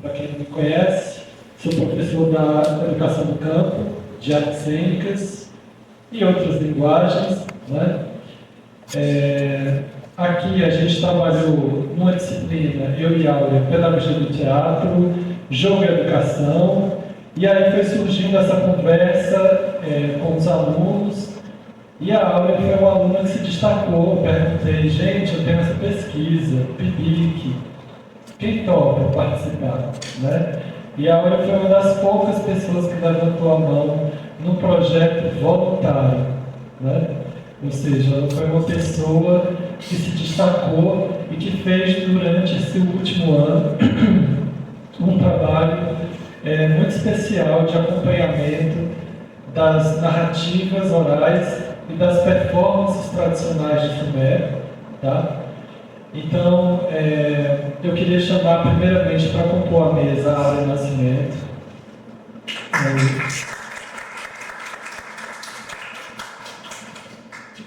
Para quem não me conhece, sou professor da Educação do Campo, de Artes Cênicas e outras linguagens, né? Aqui a gente trabalhou numa disciplina, eu e Áurea, Pedagogia do Teatro, Jogo e Educação, e aí foi surgindo essa conversa com os alunos, e a Áurea foi uma aluna que se destacou. Eu perguntei, gente, eu tenho essa pesquisa, PIBIC, quem topa participar, né? E a Áurea foi uma das poucas pessoas que levantou a mão num projeto voluntário, né? Ou seja, ela foi uma pessoa que se destacou e que fez durante esse último ano um trabalho muito especial de acompanhamento das narrativas orais e das performances tradicionais de Sumé, tá? Então, eu queria chamar primeiramente para compor a mesa a Áurea Nascimento.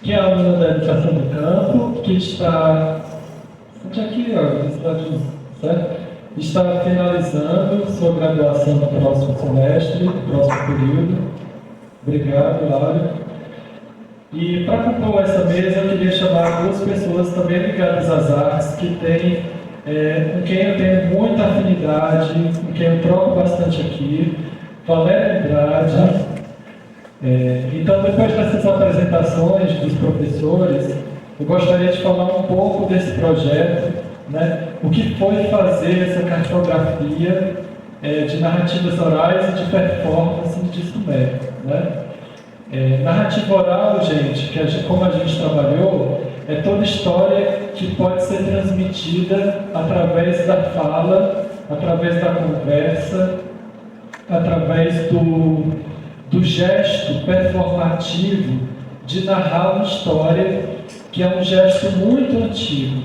Que é aluna da Educação do Campo, que está aqui, certo? Está finalizando sua graduação no próximo semestre, no próximo período. Obrigado, Áurea. E para compor essa mesa, eu queria chamar duas pessoas também ligadas às artes, que têm, com quem eu tenho muita afinidade, com quem eu troco bastante aqui. Valéria Andrade. Então, depois dessas apresentações dos professores, eu gostaria de falar um pouco desse projeto, né? O que foi fazer essa cartografia de narrativas orais e de performance de Sumé, né? Narrativa oral, gente, como a gente trabalhou, é toda história que pode ser transmitida através da fala, através da conversa, através do gesto performativo de narrar uma história, que é um gesto muito antigo,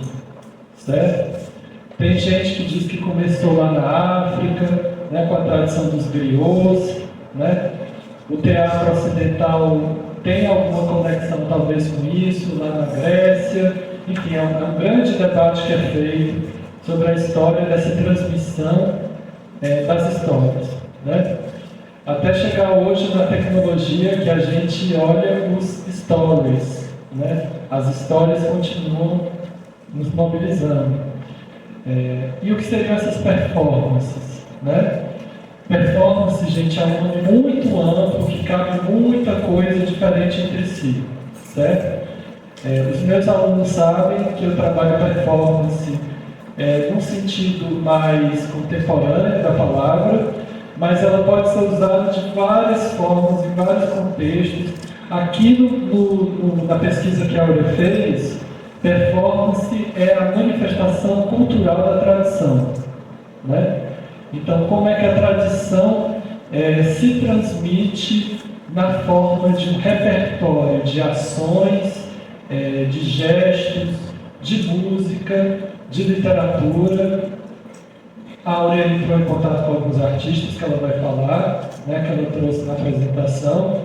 certo? Tem gente que diz que começou lá na África, né, com a tradição dos griots, né? O teatro ocidental tem alguma conexão talvez com isso, lá na Grécia. Enfim, é um grande debate que é feito sobre a história dessa transmissão das histórias, né? Até chegar hoje na tecnologia que a gente olha os stories, né? As histórias continuam nos mobilizando. E o que seriam essas performances, né? Performance, gente, é um nome muito amplo que cabe muita coisa diferente entre si, certo? Os meus alunos sabem que eu trabalho performance num sentido mais contemporâneo da palavra, mas ela pode ser usada de várias formas, em vários contextos. Aqui na pesquisa que a Áurea fez, performance é a manifestação cultural da tradição, né? Então, como é que a tradição se transmite na forma de um repertório de ações, de gestos, de música, de literatura. A Áurea entrou em contato com alguns artistas que ela vai falar, né, que ela trouxe na apresentação.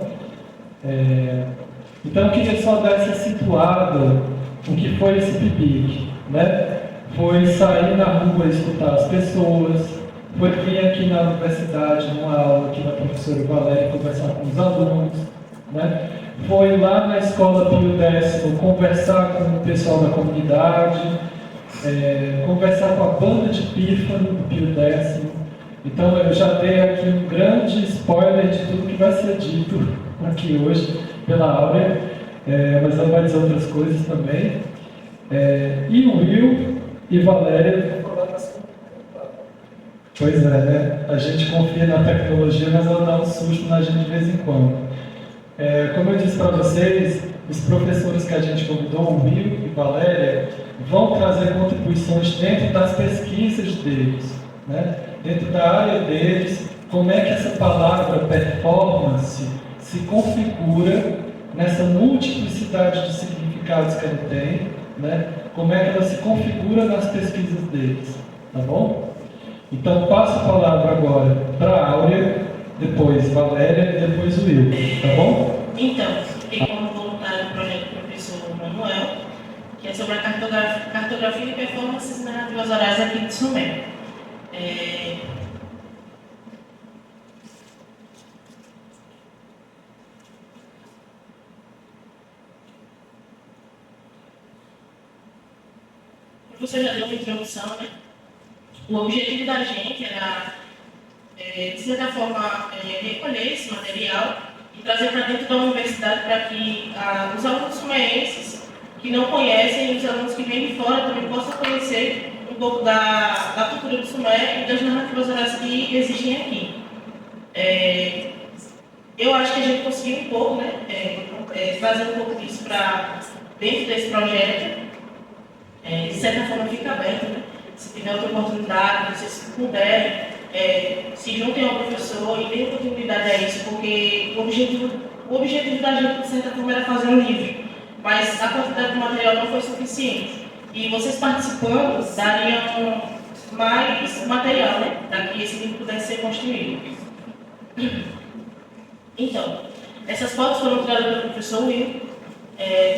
Então, eu queria só dar essa situada o que foi esse PIBIC, né? Foi sair na rua e escutar as pessoas, foi vir aqui na universidade, numa aula aqui na professora Valéria, conversar com os alunos, né? Foi lá na escola Pio X conversar com o pessoal da comunidade, conversar com a banda de pífano do Pio X. Então eu já dei aqui um grande spoiler de tudo que vai ser dito aqui hoje pela Áurea, mas ela vai dizer outras coisas também. E o Will e Valéria. Pois né? A gente confia na tecnologia, mas ela dá um susto na gente de vez em quando. Como eu disse para vocês, os professores que a gente convidou, o Will e Valéria, vão trazer contribuições dentro das pesquisas deles, né? Dentro da área deles, como é que essa palavra performance se configura nessa multiplicidade de significados que ela tem, né? Como é que ela se configura nas pesquisas deles, tá bom? Então, passo a palavra agora para a Áurea, depois Valéria e depois o Will, tá bom? Então, fiquei como voluntário do projeto do professor Manuel, que é sobre a cartografia e performances narrativas orais aqui de Sumé. professor já deu uma introdução, né? O objetivo da gente era, de certa forma, recolher esse material e trazer para dentro da universidade para que os alunos sumaenses que não conhecem, os alunos que vêm de fora também possam conhecer um pouco da cultura do Sumé e das narrativas orais que existem aqui. Eu acho que a gente conseguiu um pouco, né, trazer um pouco disso para dentro desse projeto. De certa forma fica aberto, né? Se tiver outra oportunidade, vocês puderem, se juntem ao professor e deem oportunidade a isso, porque o objetivo da gente, de certa forma, era fazer um livro, mas a quantidade de material não foi suficiente. E vocês participando dariam mais material, né, para que esse livro pudesse ser construído. Então, essas fotos foram tiradas pelo professor Will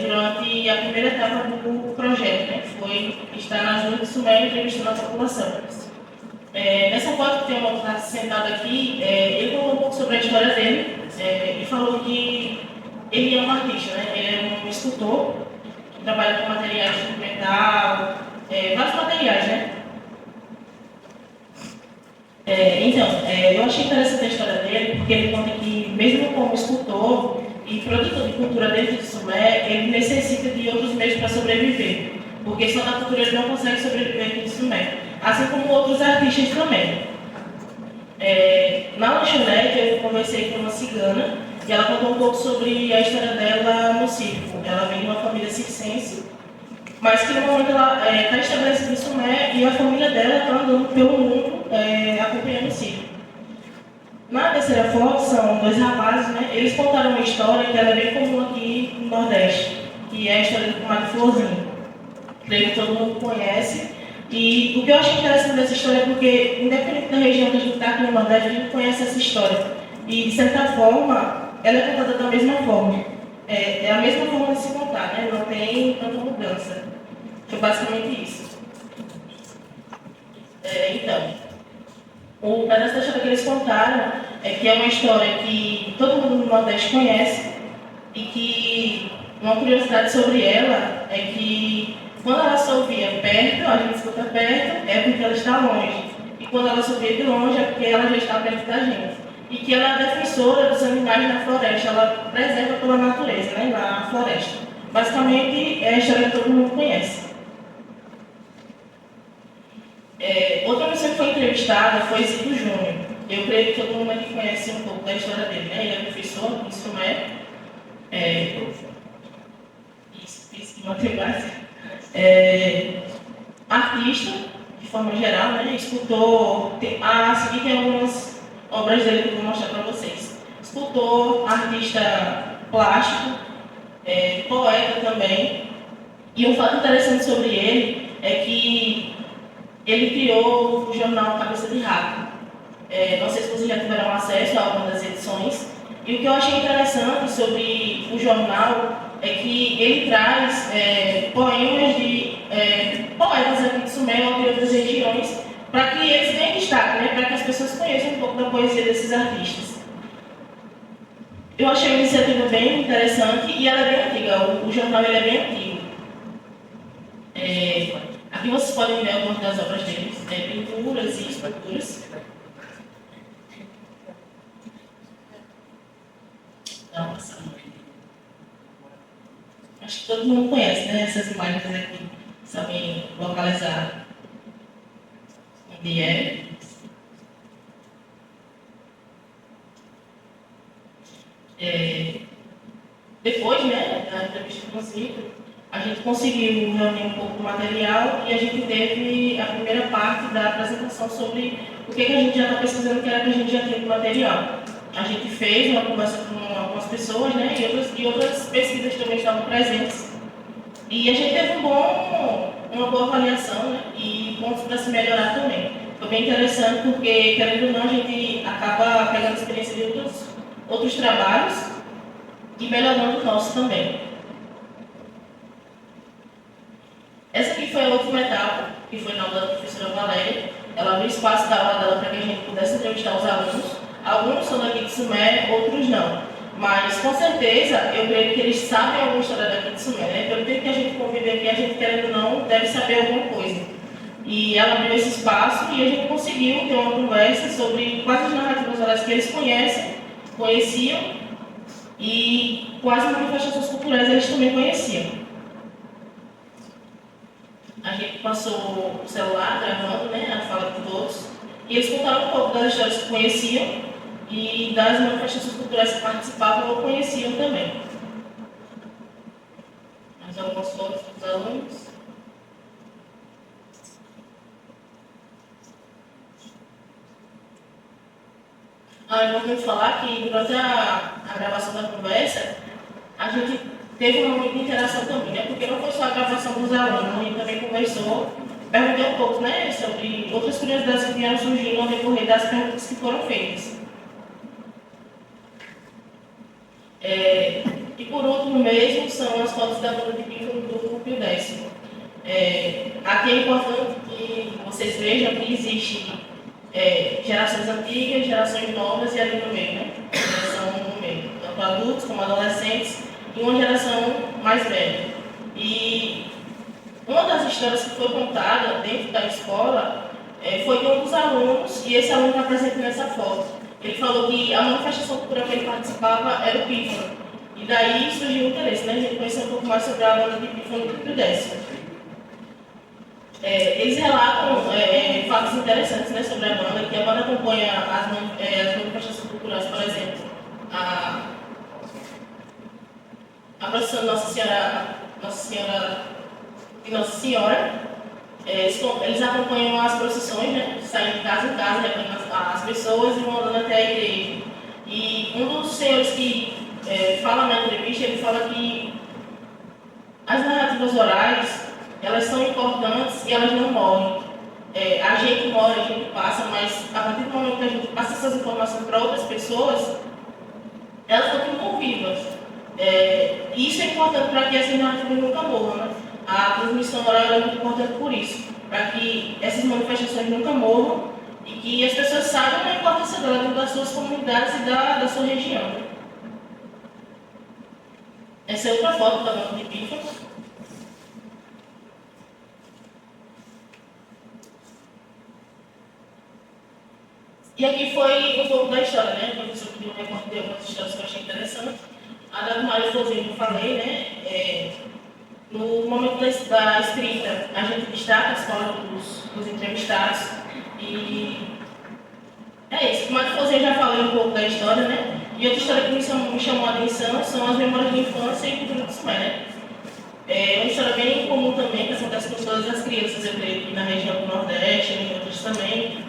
durante a primeira etapa do projeto, né, que foi estar nas ruas de Sumé entrevistando a população. Nessa foto que tem uma moça sentada aqui, ele falou um pouco sobre a história dele e falou que ele é um artista, né, ele é um escultor que trabalha com materiais de metal, vários materiais, né? Eu achei interessante a história dele, porque ele conta que, mesmo como escultor e produtor de cultura dentro de Sumé, ele necessita de outros meios para sobreviver, porque só na cultura ele não consegue sobreviver aqui em Sumé, assim como outros artistas também. Na lanchonete, eu conversei com uma cigana e ela contou um pouco sobre a história dela no circo. Ela vem de uma família circense, mas que no momento ela está estabelecida em Sumé e a família dela está andando pelo mundo acompanhando o circo. Na terceira foto são dois rapazes, né? Eles contaram uma história que ela é bem comum aqui no Nordeste, que é a história do comadre Florzinho. Creio que todo mundo conhece. E o que eu achei interessante dessa história é porque, independente da região que a gente está aqui no Nordeste, a gente conhece essa história. E, de certa forma, ela é contada da mesma forma. É a mesma forma de se contar, né? Não tem tanta mudança. Foi basicamente isso. O pedaço da história que eles contaram que é uma história que todo mundo no Nordeste conhece e que uma curiosidade sobre ela é que quando ela se ouvia perto, a gente escuta perto, é porque ela está longe. E quando ela se ouvia de longe é porque ela já está perto da gente. E que ela é defensora dos animais na floresta, ela preserva pela natureza, né, na floresta. Basicamente é a história que todo mundo conhece. Outra pessoa que foi entrevistada foi Zico Júnior. Eu creio que todo mundo aqui conhece um pouco da história dele, né? Ele é professor em Sumé, física e matemática, artista, de forma geral, né? Escultor. A seguir tem algumas obras dele que eu vou mostrar para vocês. Escultor, artista plástico, poeta também. E um fato interessante sobre ele é que ele criou o jornal Cabeça de Rato. Não sei se vocês já tiveram acesso a alguma das edições. E o que eu achei interessante sobre o jornal é que ele traz poemas de poetas aqui de Sumé ou de outras regiões, para que eles tenham destaque, né? Para que as pessoas conheçam um pouco da poesia desses artistas. Eu achei a iniciativa bem interessante e ela é bem antiga. O jornal ele é bem antigo. Aqui vocês podem ver algumas das obras deles, pinturas e esculturas. Acho que todo mundo conhece, né? Essas imagens aqui, sabem localizar onde é. Depois, né, da entrevista com o Zico, a gente conseguiu reunir um pouco do material e a gente teve a primeira parte da apresentação sobre o que a gente já está pesquisando, que era que a gente já tinha de material. A gente fez uma conversa com algumas pessoas, né, e outras pesquisas também estavam presentes. E a gente teve uma boa avaliação, né, e pontos para se melhorar também. Foi bem interessante porque, querendo ou não, a gente acaba pegando a experiência de outros trabalhos e melhorando o nosso também. Essa aqui foi a última etapa, que foi na aula da professora Valéria. Ela abriu espaço da aula dela para que a gente pudesse entrevistar os alunos. Alguns são daqui de Sumé, outros não. Mas, com certeza, eu creio que eles sabem alguma história daqui de Sumé, né? Pelo tempo que a gente convive aqui, a gente, querendo ou não, deve saber alguma coisa. E ela abriu esse espaço e a gente conseguiu ter uma conversa sobre quais as narrativas orais que eles conheciam e quais manifestações culturais eles também conheciam. A gente passou o celular gravando, né, a fala de todos, e eles contaram um pouco das histórias que conheciam e das manifestações culturais que participavam ou conheciam também. Mais algumas fotos dos alunos. É importante falar que durante a gravação da conversa, a gente teve um momento de interação também, né? Porque não foi só a gravação dos alunos, a gente também conversou, perguntei um pouco, né, sobre outras curiosidades que vieram surgindo ao decorrer das perguntas que foram feitas. E por último mesmo, são as fotos da banda de pífano do grupo 10º. Aqui é importante que vocês vejam que existe gerações antigas, gerações novas e ali no meio, né? Geração no meio, tanto adultos como adolescentes e uma geração mais velha. E uma das histórias que foi contada dentro da escola foi de um dos alunos, e esse aluno está presente nessa foto. Ele falou que a manifestação cultural que ele participava era o pífano. E daí surgiu o interesse, né? A gente conhecer um pouco mais sobre a banda de pífano do grupo 10º. Eles relatam fatos interessantes, né, sobre a banda, que a banda acompanha as manifestações culturais, por exemplo, a procissão de Nossa Senhora. Eles acompanham as procissões, né, saem de casa em casa, reunindo as pessoas e vão andando até a igreja. E um dos senhores que fala na entrevista, ele fala que as narrativas orais, elas são importantes e elas não morrem. A gente morre, a gente passa, mas a partir do momento que a gente passa essas informações para outras pessoas, elas continuam vivas. E isso é importante para que essas narrativas nunca morram, né? A transmissão oral é muito importante por isso, para que essas manifestações nunca morram e que as pessoas saibam a importância dela dentro das suas comunidades e da sua região. Né? Essa é outra foto da banda de pífano. E aqui foi um pouco da história, né? O professor pediu um recorte de algumas histórias que eu achei interessante. A da Maria Florzinho que eu falei, né? No momento da escrita, a gente destaca a escola dos entrevistados. E é isso. Como a Florzinho já falei um pouco da história, né? E outra história que me chamou a atenção são as memórias de infância e cultura do Sumé, né? É uma história bem comum também, que acontece com todas as crianças, eu creio, aqui na região do Nordeste, em outros também.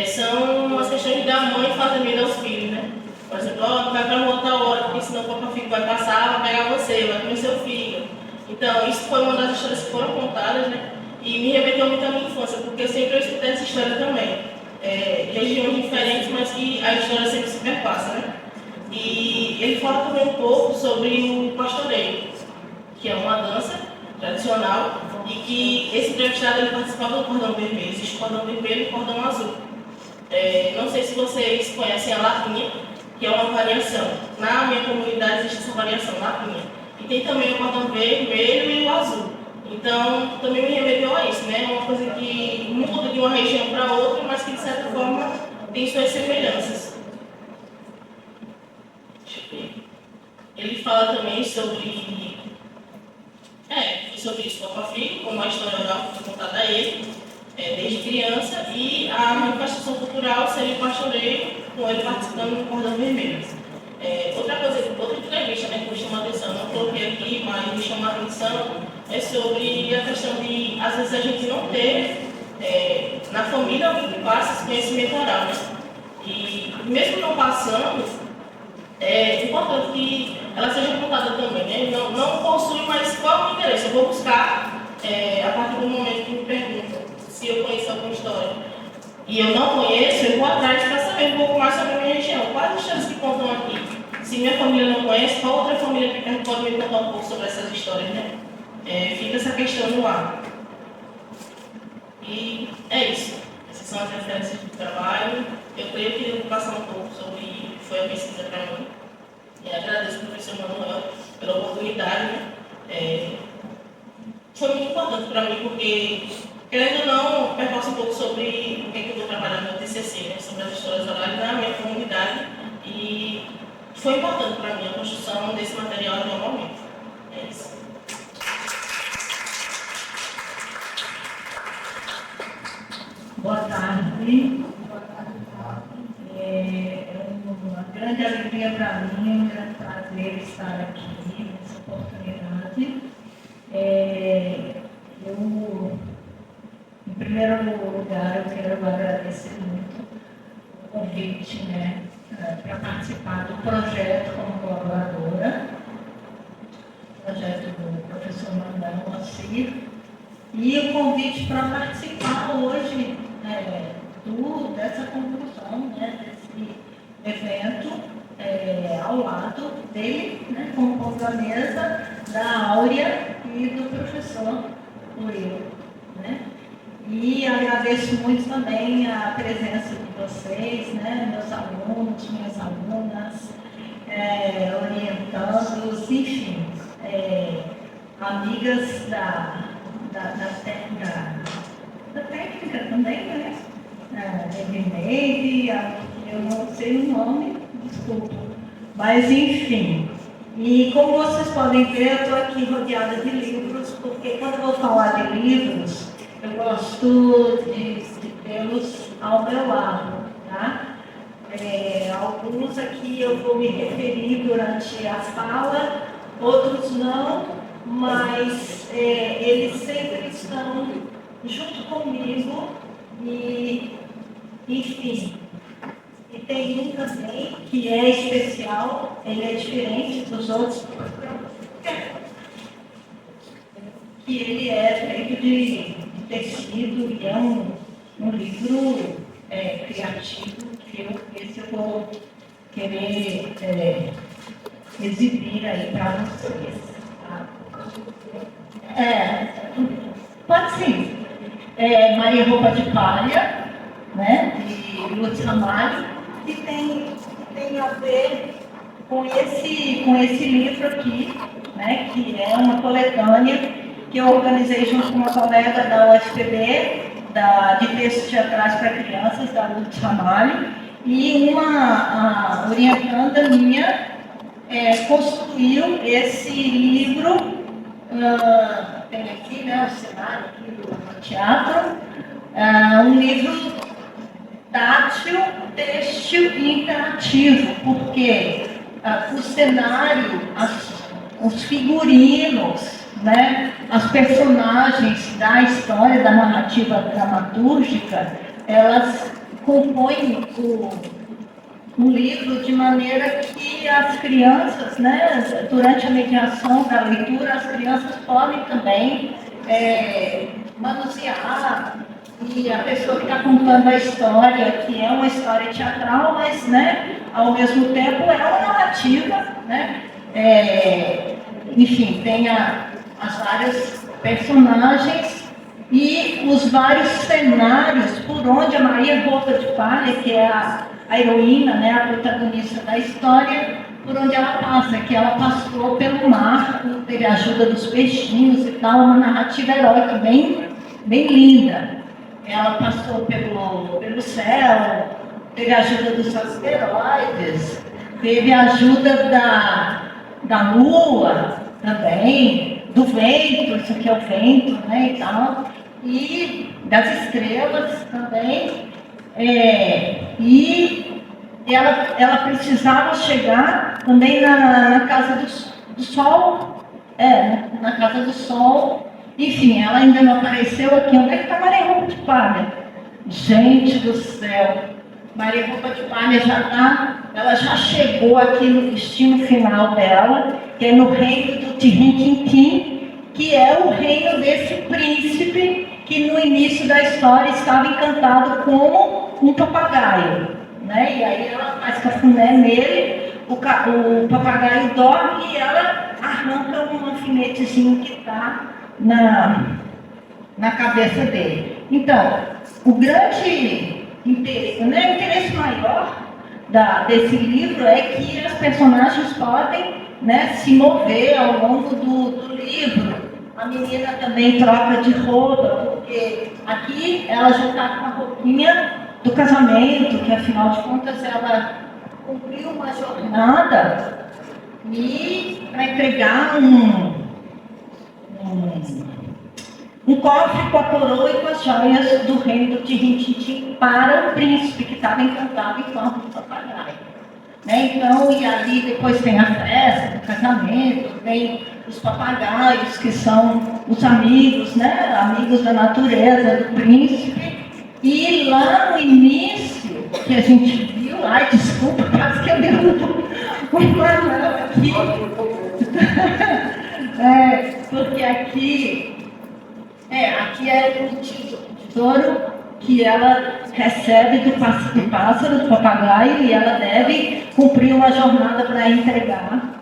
São as questões da mãe fazer medo aos filhos, né? Por exemplo, vai para uma outra hora, porque senão o papai filho vai passar, vai pegar você, vai comer seu filho. Então, isso foi uma das histórias que foram contadas, né? E me remeteu muito à minha infância, porque eu sempre escutei essa história também. Regiões diferentes, mas que a história sempre se perpassa, né? E ele fala também um pouco sobre o pastoreio, que é uma dança tradicional, e que esse entrevistado ele participava do cordão vermelho. Existe o cordão vermelho e o cordão azul. Não sei se vocês conhecem a lapinha, que é uma variação. Na minha comunidade existe essa variação, lapinha. E tem também o cordão vermelho e o azul. Então, também me remeteu a isso, né? Uma coisa que muda de uma região para outra, mas que de certa forma tem suas semelhanças. Deixa eu ver. Ele fala também sobre isso, Papa Filho, como a história oral foi contada a ele, desde criança, e a manifestação cultural seria o pastoreio, com ele participando do cordão vermelho. Outra entrevista, né, que me chamou a atenção, não coloquei aqui, mas me chamou a atenção, é sobre a questão de, às vezes, a gente não ter na família alguém que passa esse conhecimento oral, né? E mesmo não passando, é importante que ela seja contada também, né? Não possui, mas qual é o interesse? Eu vou buscar, a partir do momento que me perguntam se eu conheço alguma história e eu não conheço, eu vou atrás para saber um pouco mais sobre a minha região. Quais histórias que contam aqui? Se minha família não conhece, qual outra família que pode me contar um pouco sobre essas histórias, né? Fica essa questão no ar. E é isso. Essas são as referências do trabalho. Eu creio que eu vou passar um pouco sobre o que foi a pesquisa para mim. E agradeço ao professor Manuel pela oportunidade, né? Foi muito importante para mim, porque, querendo ou não, perpassa um pouco sobre o que eu vou trabalhar no TCC, né? Sobre as histórias orais na minha comunidade. E foi importante para mim a construção desse material até o momento. É isso. Boa tarde. É uma grande alegria para mim, um grande prazer estar aqui nessa oportunidade. Eu, em primeiro lugar, eu quero agradecer muito o convite, né, para participar do projeto como colaboradora, projeto do professor Manuel Moacir, e o convite para participar hoje dessa conclusão, né, desse evento, ao lado dele, né, como povo da mesa, da Áurea e do professor Will, né? E agradeço muito também a presença de vocês, né, meus alunos, minhas alunas, orientandos, enfim, amigas da técnica também, né? Edneide, eu não sei o nome, desculpa. Mas, enfim. E como vocês podem ver, eu estou aqui rodeada de livros, porque quando eu vou falar de livros, eu gosto de tê-los ao meu lado, tá? Alguns aqui eu vou me referir durante a fala, outros não, mas eles sempre estão junto comigo e, enfim, e tem um também que é especial, ele é diferente dos outros, que ele é feito de tecido e é um livro criativo que esse eu vou querer exibir aí para vocês. Tá? Pode sim. Maria Roupa de Palha, né, de Lúcia Ramalho, que tem a ver com esse livro aqui, né, que é uma coletânea que eu organizei junto com uma colega da UFPB, de textos teatrais para crianças, da Lúcia Ramalho, e uma orientanda minha construiu esse livro. Tem aqui, né, o cenário aqui do teatro, um livro tátil, têxtil e interativo, porque o cenário, os figurinos, né, as personagens da história, da narrativa dramatúrgica, elas compõem um livro de maneira que as crianças, né, durante a mediação da leitura, as crianças podem também manusear, e a pessoa que está contando a história, que é uma história teatral, mas, né, ao mesmo tempo é uma narrativa, né, enfim, tem as várias personagens e os vários cenários por onde a Maria Roupa de Palha, que é a heroína, né, a protagonista da história, por onde ela passa, que ela passou pelo mar, teve a ajuda dos peixinhos e tal, uma narrativa heróica bem linda. Ela passou pelo céu, teve a ajuda dos asteroides, teve a ajuda da lua também, do vento, isso aqui é o vento, né, e tal, e das estrelas também. E ela precisava chegar também na Casa do Sol, na Casa do Sol. Enfim, ela ainda não apareceu aqui. Onde é que está Maria Roupa de Palha? Gente do céu, Maria Roupa de Palha ela já chegou aqui no destino final dela, que é no reino do Tirim-Tim-Tim, que é o reino desse príncipe que no início da história estava encantado como um papagaio, né? E aí ela faz cafuné nele, o papagaio dorme e ela arranca um alfinetezinho que está na cabeça dele. Então, o grande interesse, né, o interesse maior desse livro é que as personagens podem, né, se mover ao longo do livro. A menina também troca de roupa, porque aqui ela já está com a roupinha do casamento, que afinal de contas ela cumpriu uma jornada e para entregar um cofre com a coroa e com as joias do reino de Rintintim para o príncipe que estava encantado em forma de papagaio. Né? Então, e ali depois tem a festa do casamento, tem os papagaios, que são os amigos, né? Amigos da natureza, do príncipe. E lá no início, que a gente viu, ai, desculpa, quase que eu derrubo o Manuel aqui. Porque aqui é o tesouro que ela recebe do pássaro, do papagaio, e ela deve cumprir uma jornada para entregar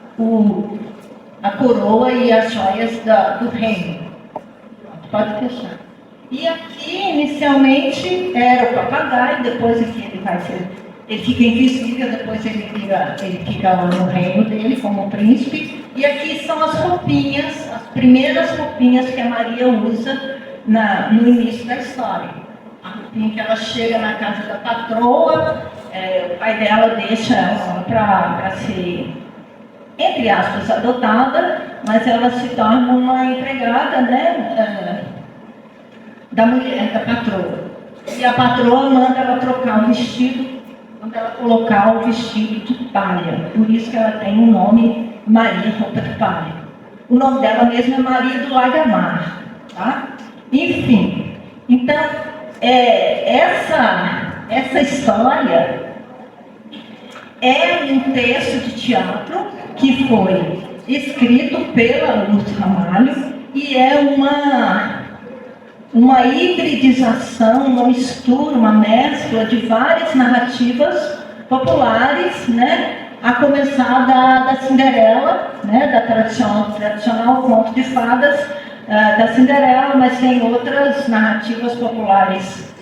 a coroa e as joias do reino. Pode fechar. E aqui, inicialmente, era o papagaio, depois aqui ele fica invisível, depois ele fica lá no reino dele como príncipe. E aqui são as roupinhas, as primeiras roupinhas que a Maria usa no início da história. A roupinha que ela chega na casa da patroa, o pai dela deixa ela para ser, entre aspas, adotada, mas ela se torna uma empregada, né, da mulher, da patroa. E a patroa manda ela trocar o vestido, manda ela colocar o vestido de palha. Por isso que ela tem o nome Maria Roupa de Palha. O nome dela mesmo é Maria do Lagamar, tá? Enfim, então, essa história é um texto de teatro que foi escrito pela Lourdes Ramalho e é uma hibridização, uma mistura, uma mescla de várias narrativas populares, né? A começar da Cinderela, né? Da tradicional conto de fadas da Cinderela, mas tem outras narrativas populares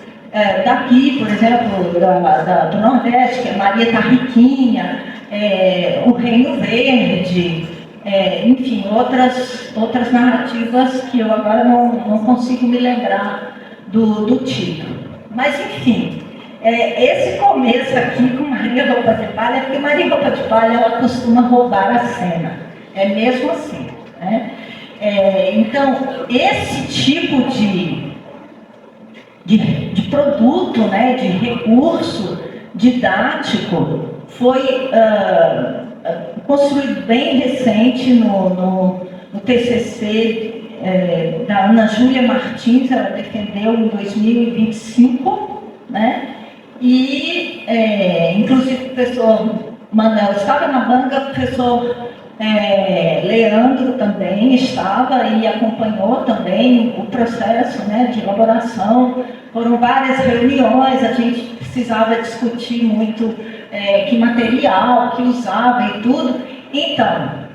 daqui, por exemplo, do Nordeste, que é Maria Tarriquinha, o Reino Verde, enfim, outras narrativas que eu agora não consigo me lembrar do título. Mas, enfim, esse começo aqui com Maria Roupa de Palha, porque Maria Roupa de Palha ela costuma roubar a cena, é mesmo assim, né? Então, esse tipo de produto, né, de recurso didático foi construído bem recente no TCC da Ana Júlia Martins, ela defendeu em 2025, né? E, inclusive, o professor Manuel estava na banca, o professor Leandro também estava e acompanhou também o processo, né, de elaboração. Foram várias reuniões, a gente precisava discutir muito que material, que usava e tudo. Então,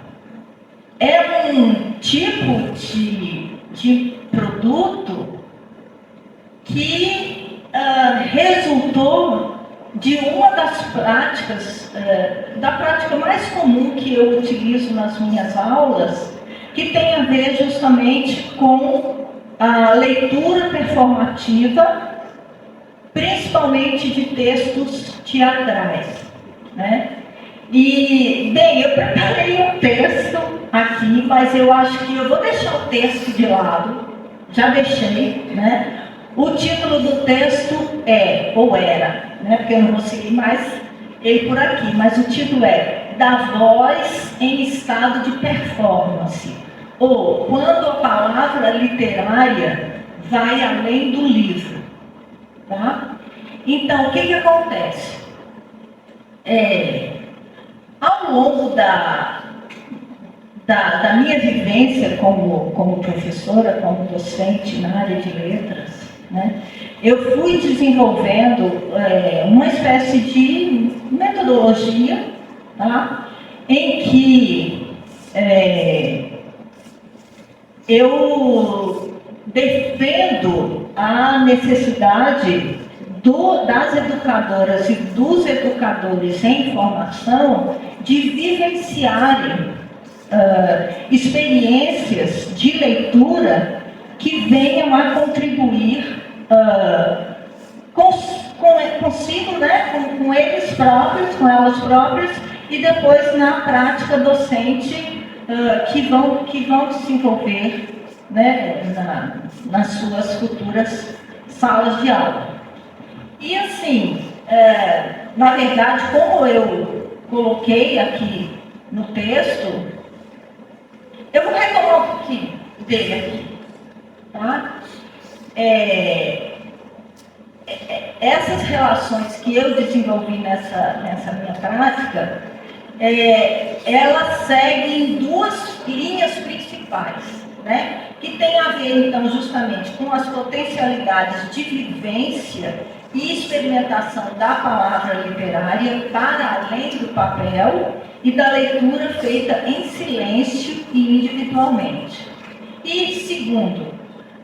é um tipo de produto que resultou de uma das práticas, da prática mais comum que eu utilizo nas minhas aulas, que tem a ver justamente com a leitura performativa, principalmente de textos teatrais, né? E, bem, eu preparei um texto aqui, mas eu acho que eu vou deixar o texto de lado, já deixei, né? O título do texto era, né? Porque eu não vou seguir mais ele por aqui, mas o título é Da Voz em Estado de Performance, ou Quando a Palavra Literária Vai Além do Livro, tá? Então, o que acontece? Ao longo da minha vivência como professora, como docente na área de letras, né, eu fui desenvolvendo uma espécie de metodologia, tá, em que eu defendo a necessidade das educadoras e dos educadores em formação de vivenciarem experiências de leitura que venham a contribuir consigo, né, com eles próprios, com elas próprias, e depois na prática docente que vão desenvolver, né, nas suas futuras salas de aula. E assim, na verdade, como eu coloquei aqui no texto, eu vou retomar um pouquinho dele aqui, tá? Essas relações que eu desenvolvi nessa minha prática, elas seguem duas linhas principais, né? Que tem a ver, então, justamente com as potencialidades de vivência e experimentação da palavra literária para além do papel e da leitura feita em silêncio e individualmente. E, segundo,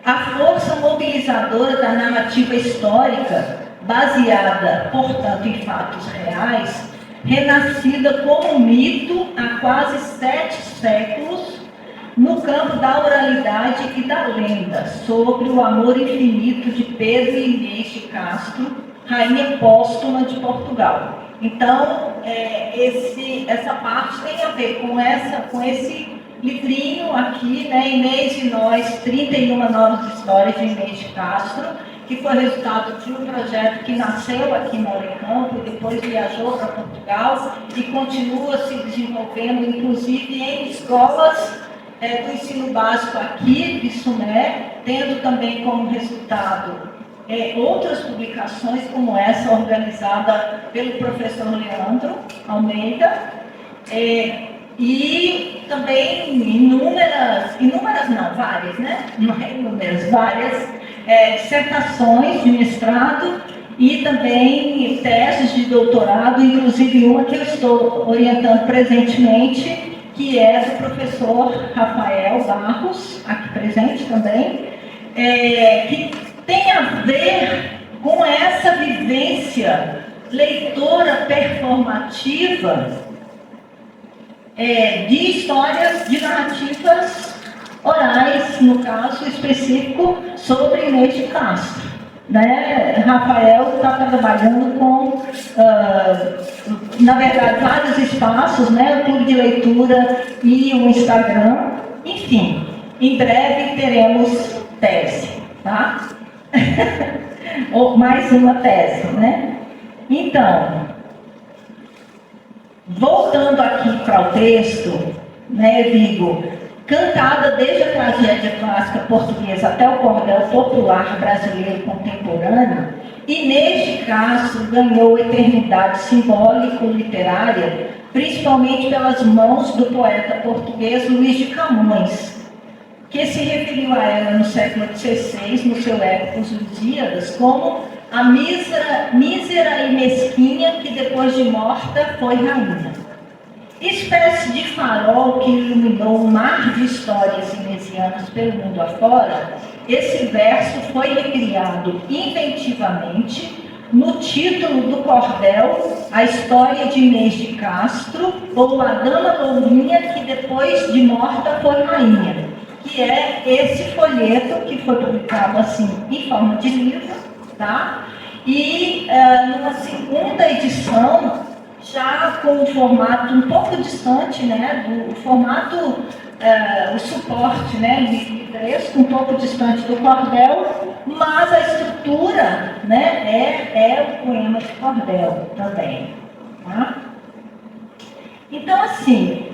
a força mobilizadora da narrativa histórica, baseada, portanto, em fatos reais, renascida como mito há quase 7 séculos, no campo da oralidade e da lenda, sobre o amor infinito de Pedro e Inês de Castro, rainha póstuma de Portugal. Então, essa parte tem a ver com esse livrinho aqui, né, Inês e Nós, 31 novas histórias de Inês de Castro, que foi resultado de um projeto que nasceu aqui no Alecampo e depois viajou para Portugal e continua se desenvolvendo, inclusive em escolas do ensino básico aqui de Sumé, tendo também como resultado outras publicações como essa, organizada pelo professor Leandro Almeida, e também várias, né? Não é inúmeras, várias dissertações de mestrado e também teses de doutorado, inclusive uma que eu estou orientando presentemente, que é do professor Rafael Barros, aqui presente também, que tem a ver com essa vivência leitora performativa de histórias, de narrativas orais, no caso específico, sobre Inês de Castro. Né? Rafael está trabalhando com, na verdade, vários espaços, né? O clube de leitura e o Instagram. Enfim, em breve teremos tese, tá? Ou mais uma tese, né? Então, voltando aqui para o texto, né, digo, cantada desde a tragédia clássica portuguesa até o cordel popular brasileiro contemporâneo, Inês de Castro ganhou eternidade simbólico-literária, principalmente pelas mãos do poeta português Luís de Camões, que se referiu a ela no século XVI, no seu épico Os Lusíadas, como a mísera e mesquinha que depois de morta foi rainha. Espécie de farol que iluminou um mar de histórias inesianas pelo mundo afora, esse verso foi recriado inventivamente no título do cordel, A História de Inês de Castro, ou A Dama Lourinha que depois de morta foi rainha, que é esse folheto que foi publicado assim em forma de livro, tá? E numa segunda edição, já com um formato um pouco distante, né, do formato, o suporte, né, livresco, um pouco distante do cordel, mas a estrutura, né, é o poema de cordel também. Tá? Então, assim,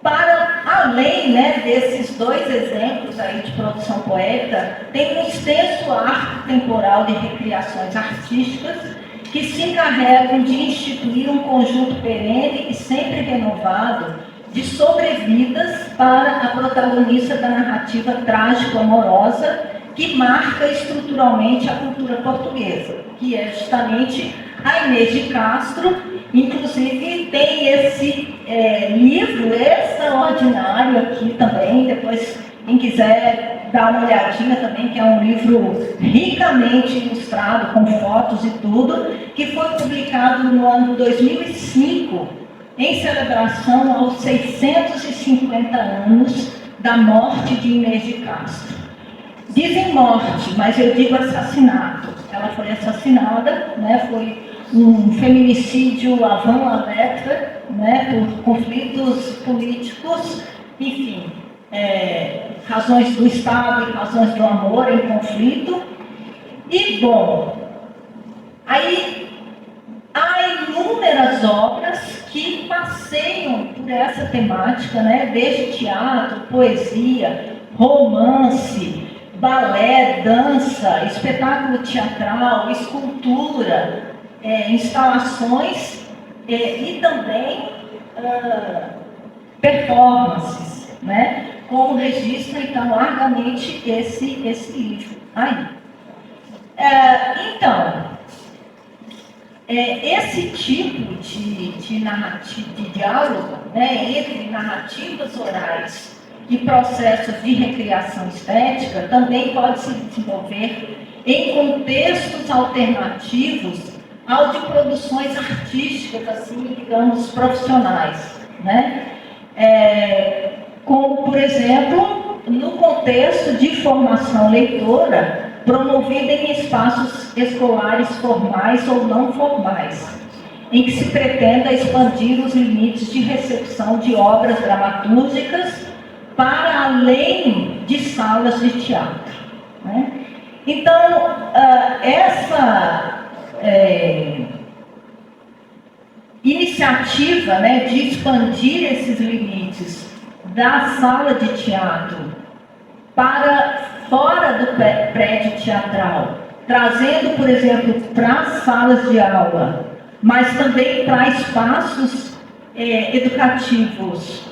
para além, né, desses dois exemplos aí de produção poética, tem um extenso arco temporal de recriações artísticas que se encarregam de instituir um conjunto perene e sempre renovado de sobrevidas para a protagonista da narrativa trágico-amorosa que marca estruturalmente a cultura portuguesa, que é justamente a Inês de Castro. Inclusive tem esse livro extraordinário aqui também, depois quem quiser dar uma olhadinha também, que é um livro ricamente ilustrado, com fotos e tudo, que foi publicado no ano 2005, em celebração aos 650 anos da morte de Inês de Castro. Dizem morte, mas eu digo assassinato. Ela foi assassinada, né, foi um feminicídio avant la lettre, né, por conflitos políticos, enfim, razões do Estado e razões do amor em conflito. E, bom, aí há inúmeras obras que passeiam por essa temática, né, desde teatro, poesia, romance, balé, dança, espetáculo teatral, escultura, instalações e também performances, né? Como registra, então, largamente esse livro. Aí. Então, esse tipo de diálogo, né, entre narrativas orais e processos de recriação estética também pode se desenvolver em contextos alternativos ao de produções artísticas, assim, digamos, profissionais, né? Como, por exemplo, no contexto de formação leitora promovida em espaços escolares formais ou não formais, em que se pretenda expandir os limites de recepção de obras dramatúrgicas para além de salas de teatro, né? Então, essa iniciativa, né, de expandir esses limites da sala de teatro para fora do prédio teatral, trazendo, por exemplo, para as salas de aula, mas também para espaços educativos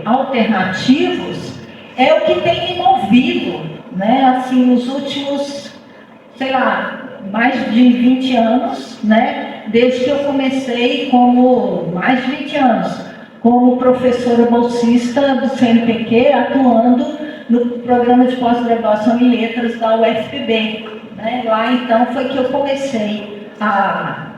alternativos, é o que tem me movido, né, assim, nos últimos, sei lá, mais de 20 anos, né, desde que eu comecei mais de 20 anos, como professora bolsista do CNPq, atuando no programa de pós-graduação em letras da UFPB, né. Lá, então, foi que eu comecei a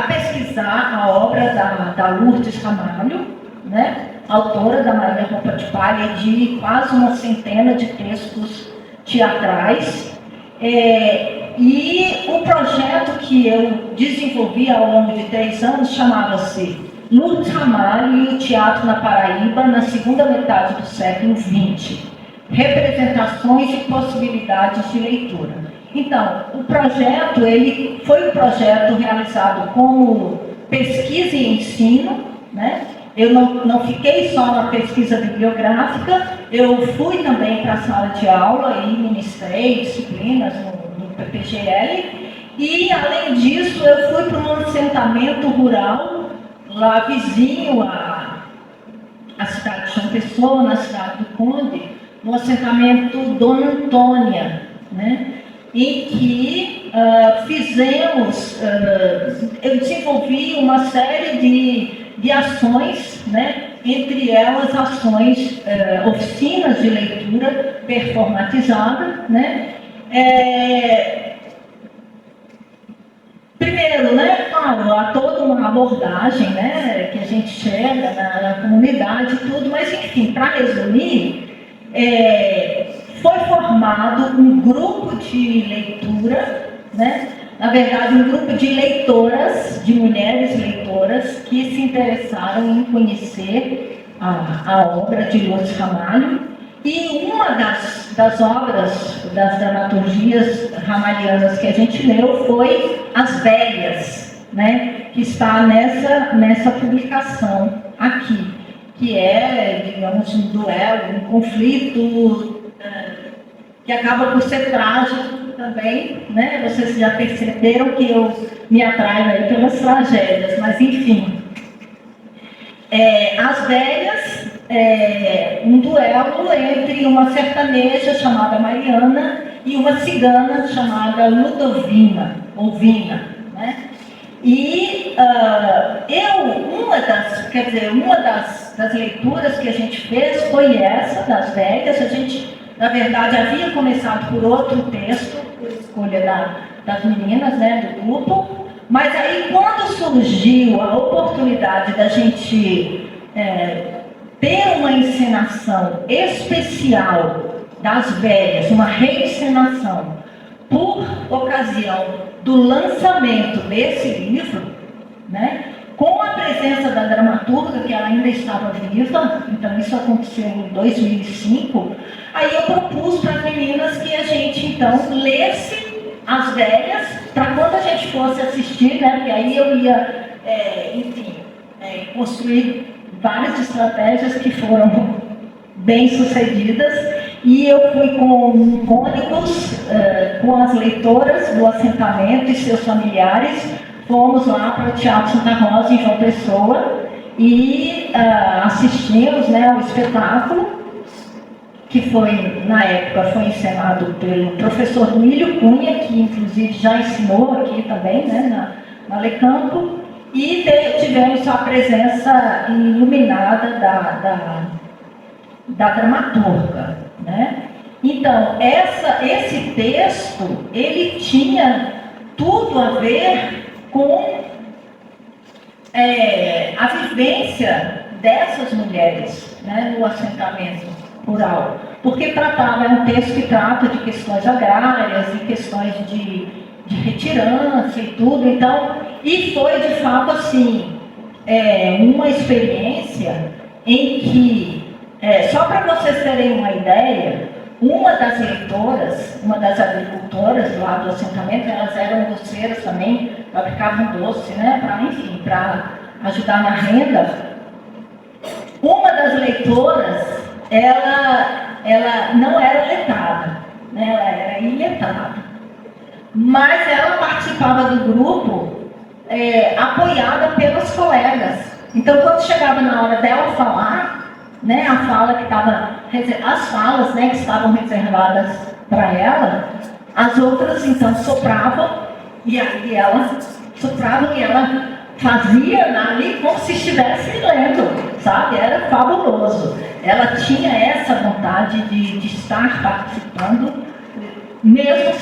pesquisar a obra da Lourdes Ramalho, né, autora da Maria Roupa de Palha, de quase uma centena de textos teatrais. E o projeto que eu desenvolvi ao longo de 3 anos chamava-se Lourdes Ramalho e o Teatro na Paraíba na segunda metade do século XX, representações e possibilidades de leitura. Então, o projeto, ele foi um projeto realizado como pesquisa e ensino, né? Eu não fiquei só na pesquisa bibliográfica, eu fui também para a sala de aula e ministrei disciplinas no PPGL, e, além disso, eu fui para um assentamento rural, lá vizinho à cidade de João Pessoa, na cidade do Conde, no assentamento Dona Antônia, né? Em que eu desenvolvi uma série de ações, né? Entre elas ações, oficinas de leitura performatizada, né? Primeiro, né, claro, há toda uma abordagem, né, que a gente chega na comunidade e tudo, mas, enfim, para resumir, foi formado um grupo de leitura, né, na verdade, um grupo de leitoras, de mulheres leitoras, que se interessaram em conhecer a obra de Lourdes Ramalho. E uma das obras, das dramaturgias ramalhianas que a gente leu foi As Velhas, né, que está nessa publicação aqui, que é, digamos, um duelo, um conflito que acaba por ser trágico também, né? Vocês já perceberam que eu me atraio aí pelas tragédias, mas enfim. As Velhas, um duelo entre uma sertaneja chamada Mariana e uma cigana chamada Ludovina, ou Vina, né? E uma das leituras que a gente fez foi essa, das Velhas. A gente Na verdade, havia começado por outro texto, por escolha das meninas, né, do grupo, mas aí quando surgiu a oportunidade da gente ter uma encenação especial das velhas, uma reencenação, por ocasião do lançamento desse livro, né, com a presença da dramaturga, que ela ainda estava viva, então isso aconteceu em 2005, aí eu propus para as meninas que a gente, então, lesse as velhas, para quando a gente fosse assistir, né, porque aí eu ia, construir várias estratégias que foram bem sucedidas, e eu fui com ônibus, com as leitoras do assentamento e seus familiares, fomos lá para o Teatro Santa Rosa, em João Pessoa, e assistimos, né, ao espetáculo, que foi, na época, foi encenado pelo professor Duílio Cunha, que inclusive já ensinou aqui também, né, na Lecampo, e tivemos a presença iluminada da dramaturga, né? Então, esse texto, ele tinha tudo a ver com a vivência dessas mulheres, né, no assentamento rural, porque é um texto que trata de questões agrárias e questões de retirança e tudo, então, e foi de fato assim, uma experiência em que, só para vocês terem uma ideia, uma das leitoras, uma das agricultoras lá do assentamento, elas eram doceiras também, fabricavam doce, né, para ajudar na renda. Uma das leitoras, ela não era letrada, né, ela era iletrada, mas ela participava do grupo apoiada pelas colegas. Então, quando chegava na hora dela falar, né, as falas, né, que estavam reservadas para ela, as outras então sopravam, e aí ela fazia ali como se estivesse lendo, sabe? Era fabuloso. Ela tinha essa vontade de estar participando, mesmo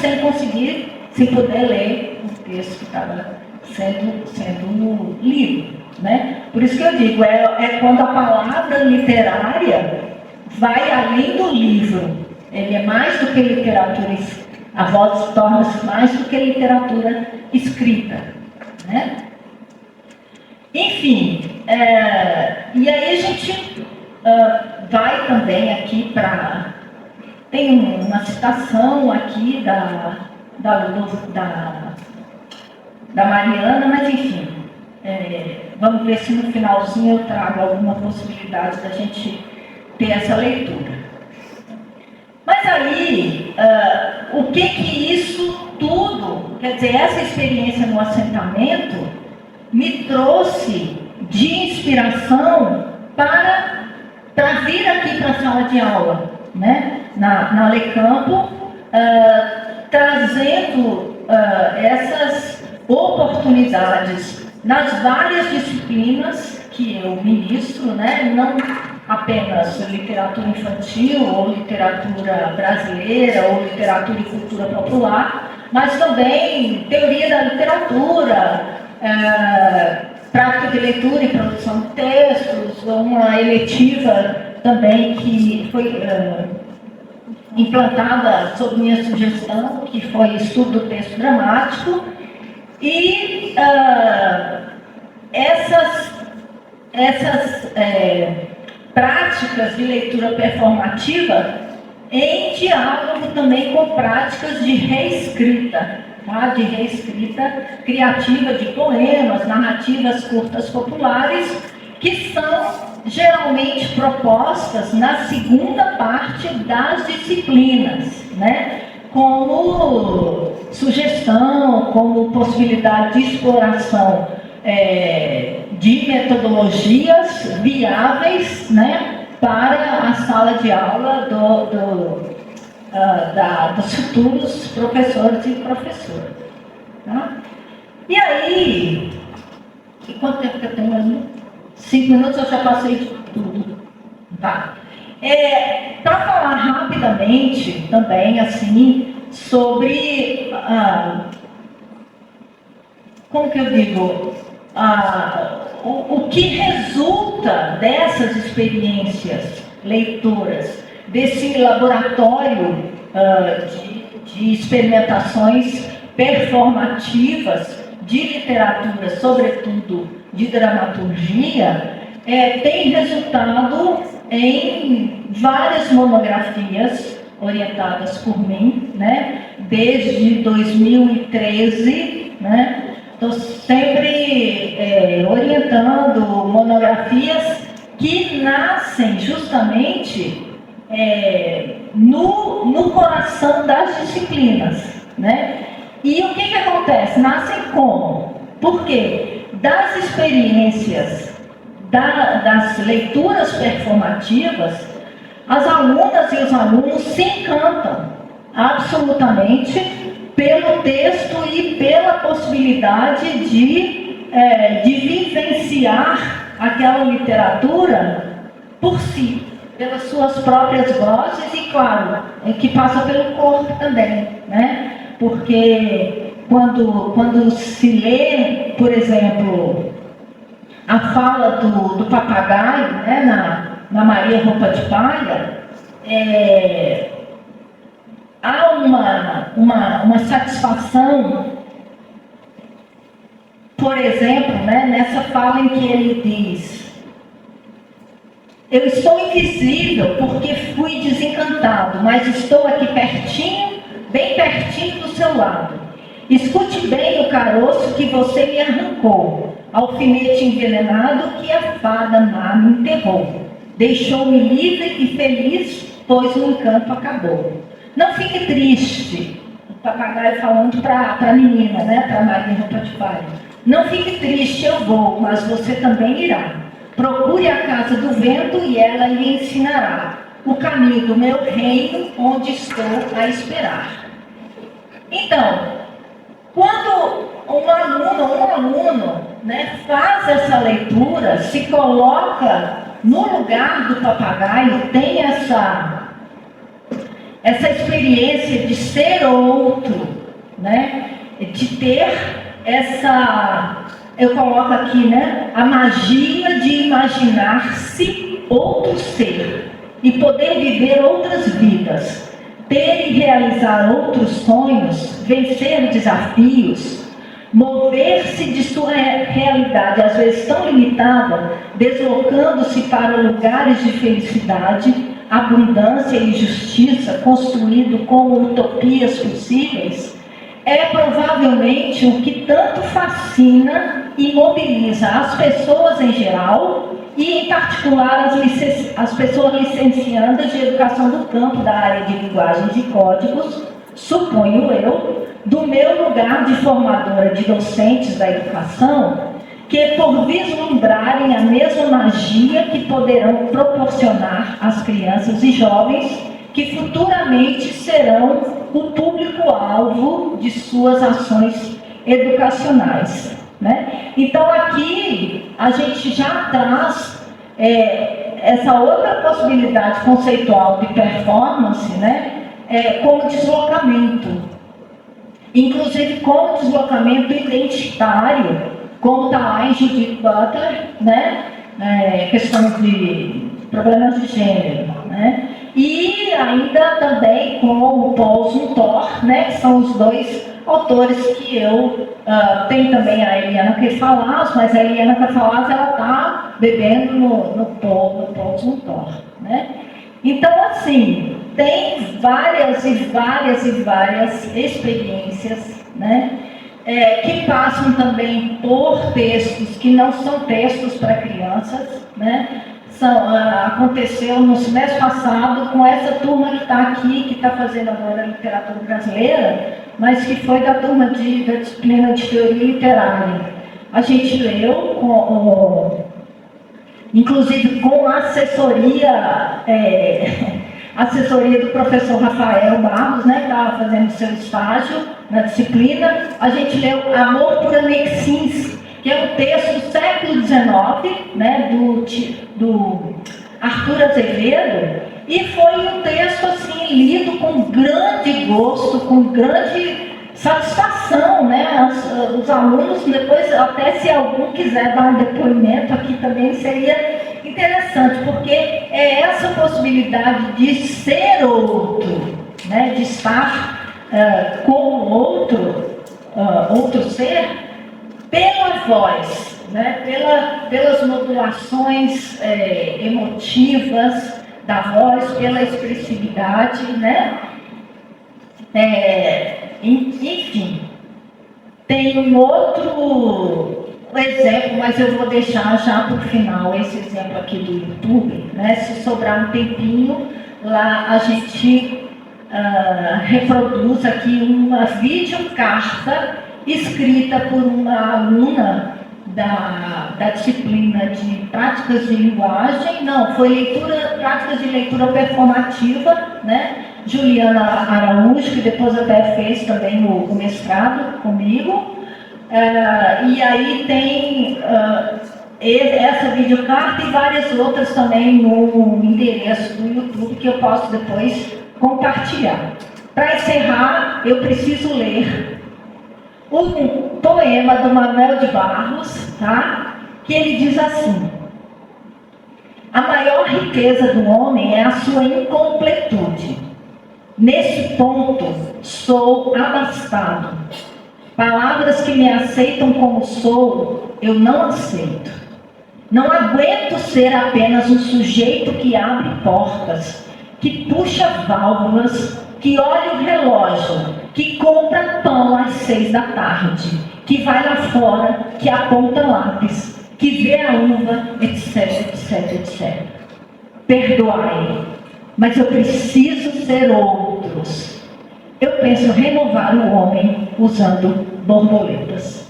sem poder ler o texto que estava sendo lido, né? Por isso que eu digo, é quando a palavra literária vai além do livro. Ele é mais do que literatura, a voz torna-se mais do que literatura escrita, né? Enfim, e aí a gente vai também aqui para... Tem uma citação aqui da Mariana, mas enfim, vamos ver se no finalzinho eu trago alguma possibilidade da gente ter essa leitura. Mas aí, o que isso tudo, quer dizer, essa experiência no assentamento me trouxe de inspiração para vir aqui para a sala de aula, né? Na Lecampo, trazendo essas oportunidades nas várias disciplinas que eu ministro, né? Não apenas literatura infantil, ou literatura brasileira, ou literatura e cultura popular, mas também teoria da literatura, prática de leitura e produção de textos, uma eletiva também que foi implantada sob minha sugestão, que foi estudo do texto dramático, e essas práticas de leitura performativa em diálogo também com práticas de reescrita, tá? De reescrita criativa de poemas, narrativas curtas populares, que são geralmente propostas na segunda parte das disciplinas, né? Como sugestão, como possibilidade de exploração de metodologias viáveis, né, para a sala de aula dos futuros professores e professoras. Tá? E aí, quanto tempo que eu tenho ali? 5 minutos, eu já passei de tudo. Tá? Para falar rapidamente também, assim, sobre, como que eu digo, o que resulta dessas experiências leitoras, desse laboratório de experimentações performativas de literatura, sobretudo de dramaturgia, tem resultado em várias monografias orientadas por mim, né? Desde 2013, né? Estou sempre orientando monografias que nascem justamente no coração das disciplinas, né? E o que acontece? Nascem como? Porque das experiências, das leituras performativas, as alunas e os alunos se encantam absolutamente pelo texto e pela possibilidade de vivenciar aquela literatura por si, pelas suas próprias vozes e, claro, que passa pelo corpo também, né? Porque quando se lê, por exemplo, a fala do papagaio, né, na Maria Roupa de Palha, há uma satisfação, por exemplo, né, nessa fala em que ele diz: eu estou invisível porque fui desencantado, mas estou aqui pertinho, bem pertinho do seu lado. Escute bem o caroço que você me arrancou, alfinete envenenado que a fada má me enterrou. Deixou-me livre e feliz, pois o encanto acabou. Não fique triste, o papagaio falando para a menina, né, para a Maria Roupa de Palha. Não fique triste, eu vou, mas você também irá. Procure a casa do vento e ela lhe ensinará o caminho do meu reino, onde estou a esperar. Então, quando um aluno, né, faz essa leitura, se coloca no lugar do papagaio, tem essa experiência de ser outro, né, de ter essa, eu coloco aqui, né, a magia de imaginar-se outro ser e poder viver outras vidas, ter e realizar outros sonhos, vencer desafios, mover-se de sua realidade, às vezes tão limitada, deslocando-se para lugares de felicidade, abundância e justiça, construído com utopias possíveis, é provavelmente o que tanto fascina e mobiliza as pessoas em geral e, em particular, as pessoas licenciadas de educação do campo da área de linguagens e códigos, suponho eu, do meu lugar de formadora de docentes da educação, que por vislumbrarem a mesma magia que poderão proporcionar às crianças e jovens que futuramente serão o público-alvo de suas ações educacionais, né? Então aqui a gente já traz essa outra possibilidade conceitual de performance, né? Como deslocamento, inclusive como deslocamento identitário, como está lá em Judith Butler, né? Questão de problemas de gênero, né? E ainda também com o Paul Zumthor, né? Que são os dois autores que eu tenho também a Eliana Queifalaz, mas a Eliana Queifalaz ela está bebendo no Paul Zumthor, né? Então, assim, tem várias experiências, né? Que passam também por textos que não são textos para crianças, né? Aconteceu no semestre passado com essa turma que está aqui, que está fazendo agora literatura brasileira, mas que foi da turma da disciplina de teoria literária. A gente leu, inclusive com assessoria do professor Rafael Barros, né, que estava fazendo seu estágio na disciplina. A gente leu Amor por Anexins, que é um texto do século XIX, né, do Arthur Azevedo, E foi um texto assim, lido com grande gosto, com grande satisfação, né? Os alunos, depois, até se algum quiser dar um depoimento aqui também, seria interessante, porque é essa possibilidade de ser outro, né? De estar com outro ser, pela voz, né? Pelas modulações emotivas da voz, pela expressividade, né? Enfim, tem um outro exemplo, mas eu vou deixar já para o final esse exemplo aqui do YouTube, né? Se sobrar um tempinho, lá a gente reproduz aqui uma videocarta escrita por uma aluna da disciplina de práticas de linguagem, não, foi práticas de leitura performativa, né? Juliana Araújo, que depois até fez também o mestrado comigo. E aí tem essa videocarta e várias outras também no endereço do YouTube que eu posso depois compartilhar. Para encerrar, eu preciso ler um poema do Manuel de Barros, tá? Que ele diz assim: a maior riqueza do homem é a sua incompletude. Nesse ponto, sou abastado. Palavras que me aceitam como sou, eu não aceito. Não aguento ser apenas um sujeito que abre portas, que puxa válvulas, que olha o relógio, que compra pão às 6 da tarde, que vai lá fora, que aponta lápis, que vê a uva, etc, etc, etc. Perdoai, mas eu preciso ser outros. Eu penso renovar o homem usando borboletas.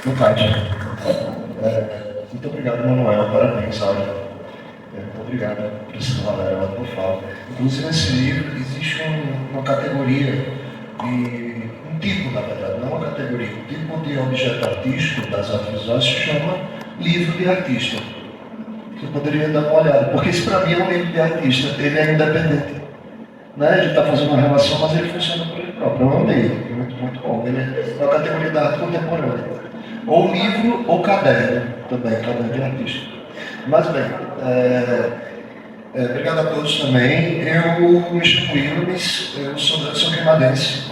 Muito obrigado, Manuel. Parabéns, sabe? Muito obrigado, Priscila Valéria, por fala. Inclusive, nesse livro existe uma categoria de... um tipo, na verdade, não uma categoria. Um tipo de objeto artístico das artes visuais se chama livro de artista. Você poderia dar uma olhada, porque isso para mim é um livro de artista, ele é independente. Né? Ele está fazendo uma relação, mas ele funciona por ele próprio. Eu amei, muito bom. Ele é uma categoria da arte contemporânea. Ou livro ou caderno, também, caderno de artista. Mas bem, obrigado a todos também. Eu me chamo Wilmes, eu sou grimadense.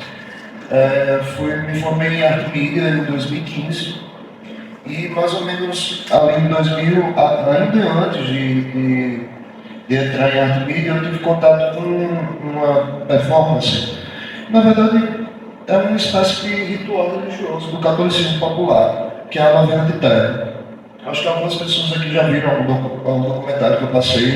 Me formei em arte mídia em 2015. E mais ou menos ali em 2000, ainda antes de entrar em arte mídia, eu tive contato com uma performance. Na verdade, é uma espécie de ritual religioso do catolicismo popular, que é a novena de terra. Acho que algumas pessoas aqui já viram algum documentário que eu passei,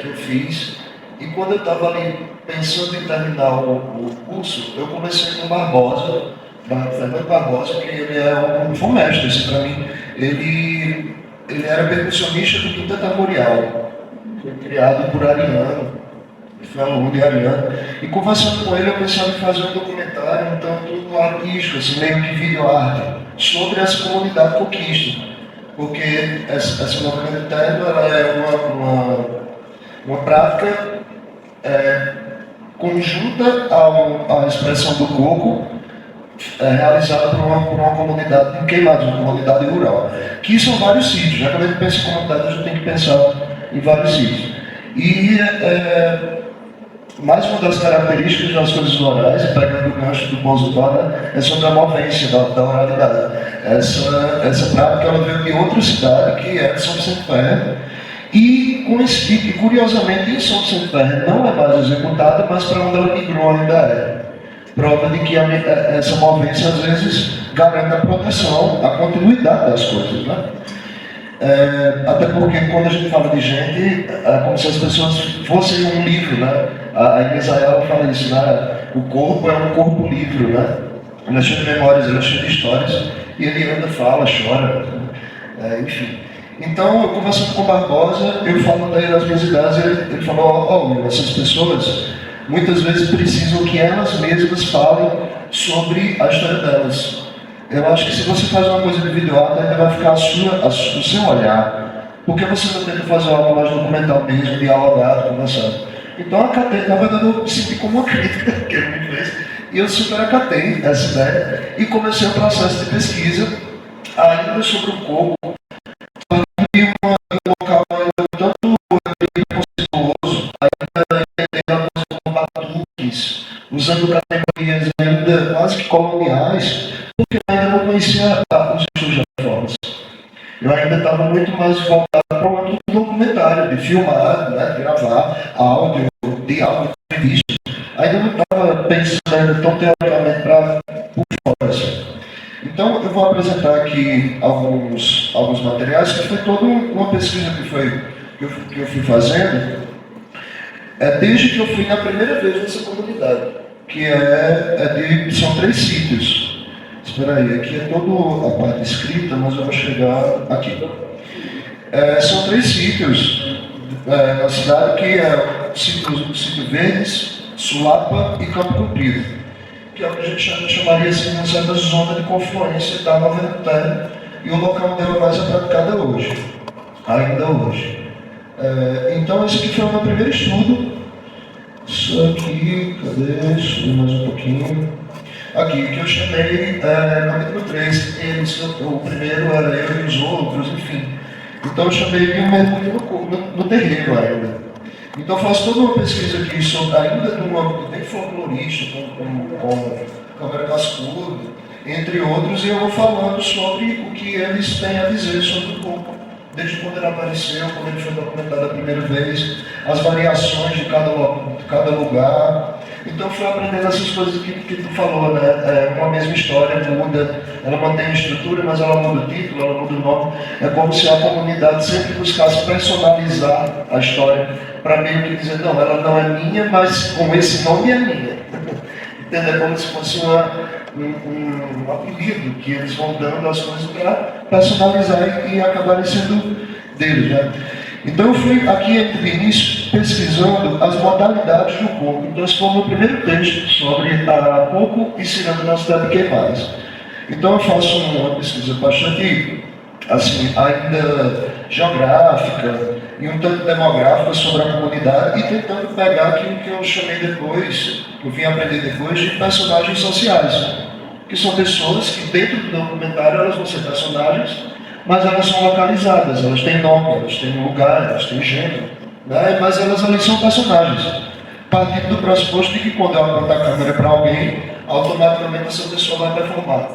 que eu fiz. E quando eu estava ali pensando em terminar o curso, eu comecei com Barbosa, Fernando Barbosa, que ele foi um mestre, assim, para mim. Ele era percussionista do Quinteto Armorial, foi criado por Ariano, foi aluno de Ariano. E conversando com ele, eu pensava em fazer um documentário, um tanto artístico, assim, meio que videoarte, sobre essa comunidade coquista. Porque essa novena de terra é uma prática conjunta à expressão do coco, realizada por uma comunidade de Queimados, uma comunidade rural. Que são vários sítios, já quando a gente pensa em comunidade, a gente tem que pensar em vários sítios. E mais uma das características das coisas orais, pegando o gancho do Bonzubá, é sobre a movência da oralidade. Essa prática ela veio de outra cidade, que é de São Vicente Ferre, e curiosamente em São Vicente Ferre não é mais executada, mas para onde ela migrou ainda é. Prova de que essa movência às vezes garante a proteção, a continuidade das coisas, né? Até porque quando a gente fala de gente, é como se as pessoas fossem um livro, né? A Inês Ayala fala isso, né? O corpo é um corpo livro, né? Ele é cheio de memórias, ele é cheio de histórias, e ele anda, fala, chora, enfim. Então, eu conversando com o Barbosa, eu falando aí das minhas ideias, ele falou, essas pessoas muitas vezes precisam que elas mesmas falem sobre a história delas. Eu acho que se você faz uma coisa de videoarte, ainda vai ficar o seu olhar. Porque você não tenta fazer algo mais documental mesmo, dialogado, conversado. Então, acatei, na verdade, eu me senti como uma crítica que ele me fez, e eu super acatei essa ideia, e comecei o processo de pesquisa, ainda sobre o corpo, de um local ainda tanto conceituoso, ainda entendendo a coisa como batuques, usando categorias ainda quase que coloniais, porque eu ainda não conhecia os estudos da formas. Eu ainda estava muito mais voltado para um outro documentário, de filmar, né, de gravar áudio, de áudio, de vídeo. Ainda não estava pensando ainda tão teoricamente para por fora. Assim. Então, eu vou apresentar aqui alguns materiais, que foi toda uma pesquisa que eu fui fazendo, desde que eu fui na primeira vez nessa comunidade, que são 3 sítios. Espera aí, aqui é toda a parte escrita, mas eu vou chegar aqui. São 3 sítios na cidade, que é o sítio Verdes, Sulapa e Campo Comprido, que é o que a gente chamaria assim, uma certa zona de confluência da Nova Terra, e o local onde ela mais é praticada hoje, ainda hoje. Então esse aqui foi o meu primeiro estudo. Isso aqui, cadê? Subir mais um pouquinho. Aqui, que eu chamei capítulo 3, o primeiro era eu e os outros, enfim. Então eu chamei de um mergulho no terreno ainda. Então eu faço toda uma pesquisa aqui sobre, ainda de um âmbito bem folclorista, com Câmara Cascudo, entre outros, e eu vou falando sobre o que eles têm a dizer sobre o corpo, desde quando ele apareceu, quando ele foi documentado a primeira vez, as variações de cada lugar. Então eu fui aprendendo essas coisas que tu falou, né? Uma mesma história muda, ela mantém a estrutura, mas ela muda o título, ela muda o nome. É como se a comunidade sempre buscasse personalizar a história, para meio que dizer, não, ela não é minha, mas com esse nome é minha. Entendeu? Como se fosse um apelido que eles vão dando as coisas para personalizar e acabarem sendo deles, né? Então eu fui aqui de início pesquisando as modalidades do corpo. Então esse foi o meu primeiro texto sobre coco e ciranda na cidade de Queimadas. Então eu faço uma pesquisa bastante assim, ainda geográfica e um tanto demográfica sobre a comunidade, e tentando pegar aquilo que eu chamei depois, que eu vim aprender depois, de personagens sociais, que são pessoas que dentro do documentário elas vão ser personagens, mas elas são localizadas, elas têm nome, elas têm lugar, elas têm gênero, né? Mas elas ali são personagens, partindo do pressuposto de que quando eu apontar a câmera para alguém, automaticamente essa pessoa vai performar.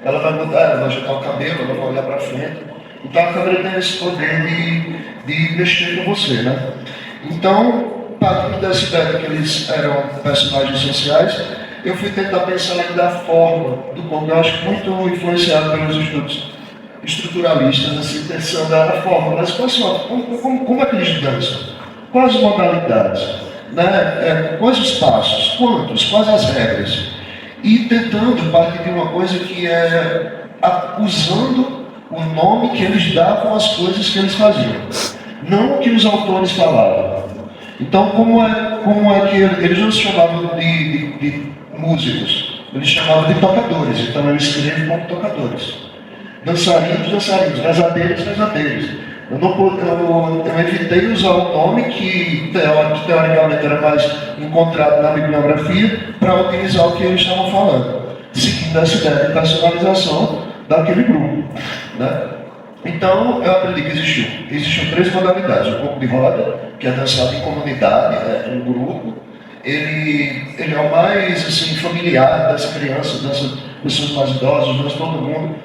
Ela vai mudar, ela vai ajeitar o cabelo, ela vai olhar para frente. Então a câmera tem esse poder de mexer com você, né? Então, partindo dessa ideia que eles eram personagens sociais, eu fui tentar pensar ainda a forma do corpo. Eu acho muito influenciado pelos estudos estruturalistas, assim, pensando a forma, mas como é que eles dançam? Quais as modalidades? Né? Quais os passos? Quantos? Quais as regras? E tentando partir de uma coisa que é usando o nome que eles davam às coisas que eles faziam, não o que os autores falavam. Então, como é que eles não se chamavam de músicos, eles chamavam de tocadores, então eles escrevem como tocadores. Dançarinos, rezadeiros. Eu evitei usar o nome que teoricamente era mais encontrado na bibliografia para utilizar o que eles estavam falando, seguindo essa ideia de personalização daquele grupo, né? Então eu aprendi que existiam 3 modalidades: o corpo de roda, que é dançado em comunidade, em grupo. Ele é o mais assim, familiar dessa criança, dessas pessoas mais idosas, dança todo mundo.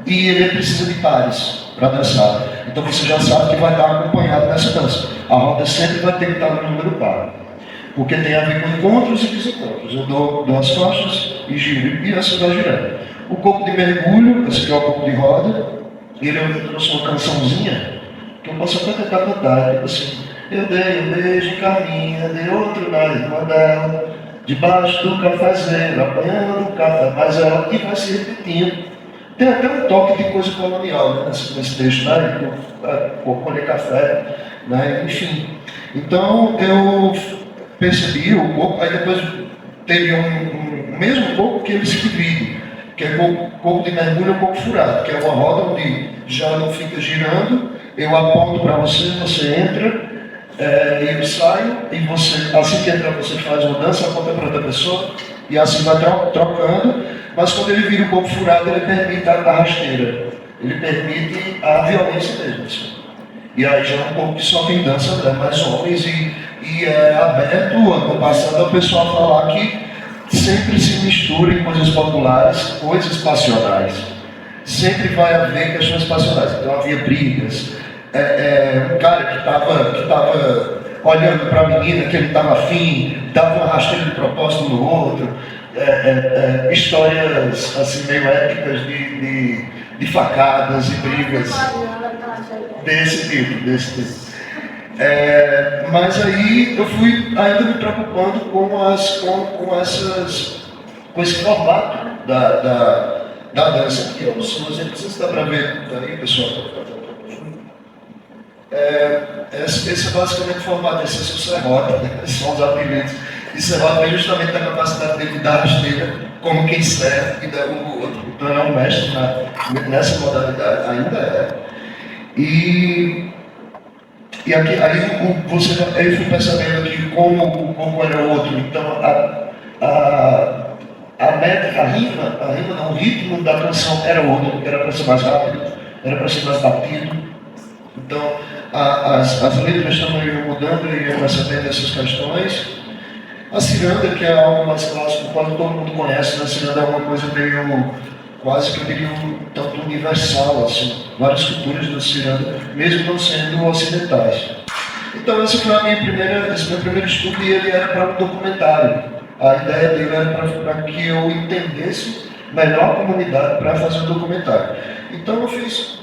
E ele precisa de pares para dançar. Então você já sabe que vai estar acompanhado nessa dança. A roda sempre vai ter que estar no número par, porque tem a ver com encontros e desencontros. Eu dou as costas e giro, e essa vai girando. O corpo de mergulho, esse aqui é o corpo de roda, eu trouxe uma cançãozinha que eu posso até tentar cantar, tipo assim: eu dei um beijo em Carminha, dei outro na irmã dela, debaixo do cafezeiro, apanhando o café, mas ela que vai se repetindo. Tem até um toque de coisa colonial, né, nesse texto, né? Colher café, né? Enfim. Então eu percebi o corpo, aí depois teve um mesmo corpo que ele se divide. que é coco de mergulho ou coco furado, que é uma roda onde já não fica girando, eu aponto para você, você entra, eu saio, e você, assim que entra, você faz uma dança, aponta para outra pessoa, e assim vai trocando, mas quando ele vira um coco furado, ele permite a rasteira, ele permite a violência mesmo. Assim. E aí já é um pouco que só quem dança, né? Mais homens, e é aberto, ano passado, o pessoal falar que sempre se mistura em coisas populares, coisas passionais. Sempre vai haver questões passionais. Então havia brigas. Um cara que estava olhando para a menina, que ele estava afim, dava uma rasteira de propósito no outro. Histórias assim, meio épicas de facadas e brigas desse tipo. Mas aí eu fui ainda me preocupando com esse formato da dança, que eu não sei se dá para ver aí, pessoal. Esse é basicamente o formato, esse é o serrote, né? Esses são os apelidos. E serrote vem justamente da capacidade dele dar rasteira, como quem serve e derruba o outro. Então ele é um mestre nessa modalidade, ainda é. E aqui, aí eu fui percebendo que como o coco era outro, então o ritmo da canção era outro, era para ser mais rápido, era para ser mais batido. Então as letras também iam mudando e iam percebendo essas questões. A ciranda, que é algo mais clássico, quase todo mundo conhece, né? A ciranda é uma coisa meio, quase que eu diria um tanto universal, assim, várias culturas da ciranda, mesmo não sendo ocidentais. Então esse foi esse meu primeiro estudo, e ele era para um documentário. A ideia dele era para que eu entendesse melhor a comunidade para fazer um documentário. Então eu fiz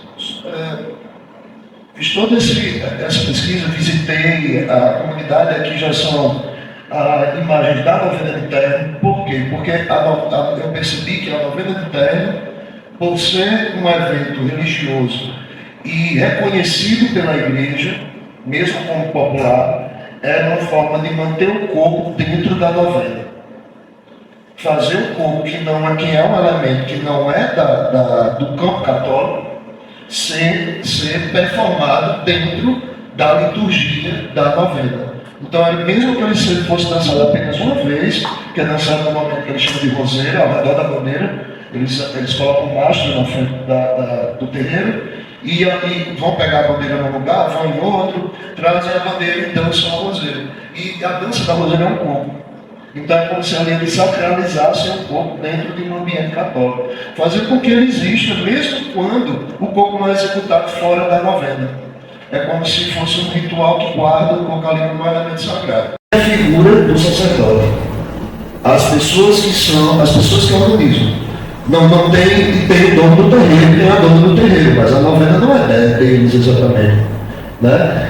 toda essa pesquisa, visitei a comunidade, aqui já são imagens da novena de terno. Por quê? Porque eu percebi que a novena de terno, por ser um evento religioso e reconhecido pela igreja, mesmo como popular, era uma forma de manter o corpo dentro da novena. Fazer o corpo, que é um elemento que não é do campo católico, ser performado dentro da liturgia da novena. Então, mesmo que ele fosse dançado apenas uma vez, que é dançado no momento que eles chamam de roseira, ao redor da bandeira, eles colocam um mastro na frente do terreiro, e vão pegar a bandeira num lugar, vão em outro, trazem a bandeira e dançam a roseira. E a dança da roseira é um corpo. Então é como se ali sacralizasse um corpo dentro de um ambiente católico. Fazer com que ele exista, mesmo quando o corpo não é executado fora da novena. É como se fosse um ritual que guarda o corpo ali como um elemento sagrado. É a figura do sacerdote. As pessoas que organizam. Não tem o dono do terreiro, tem a dona do terreiro, mas a novena não é deles exatamente. Né?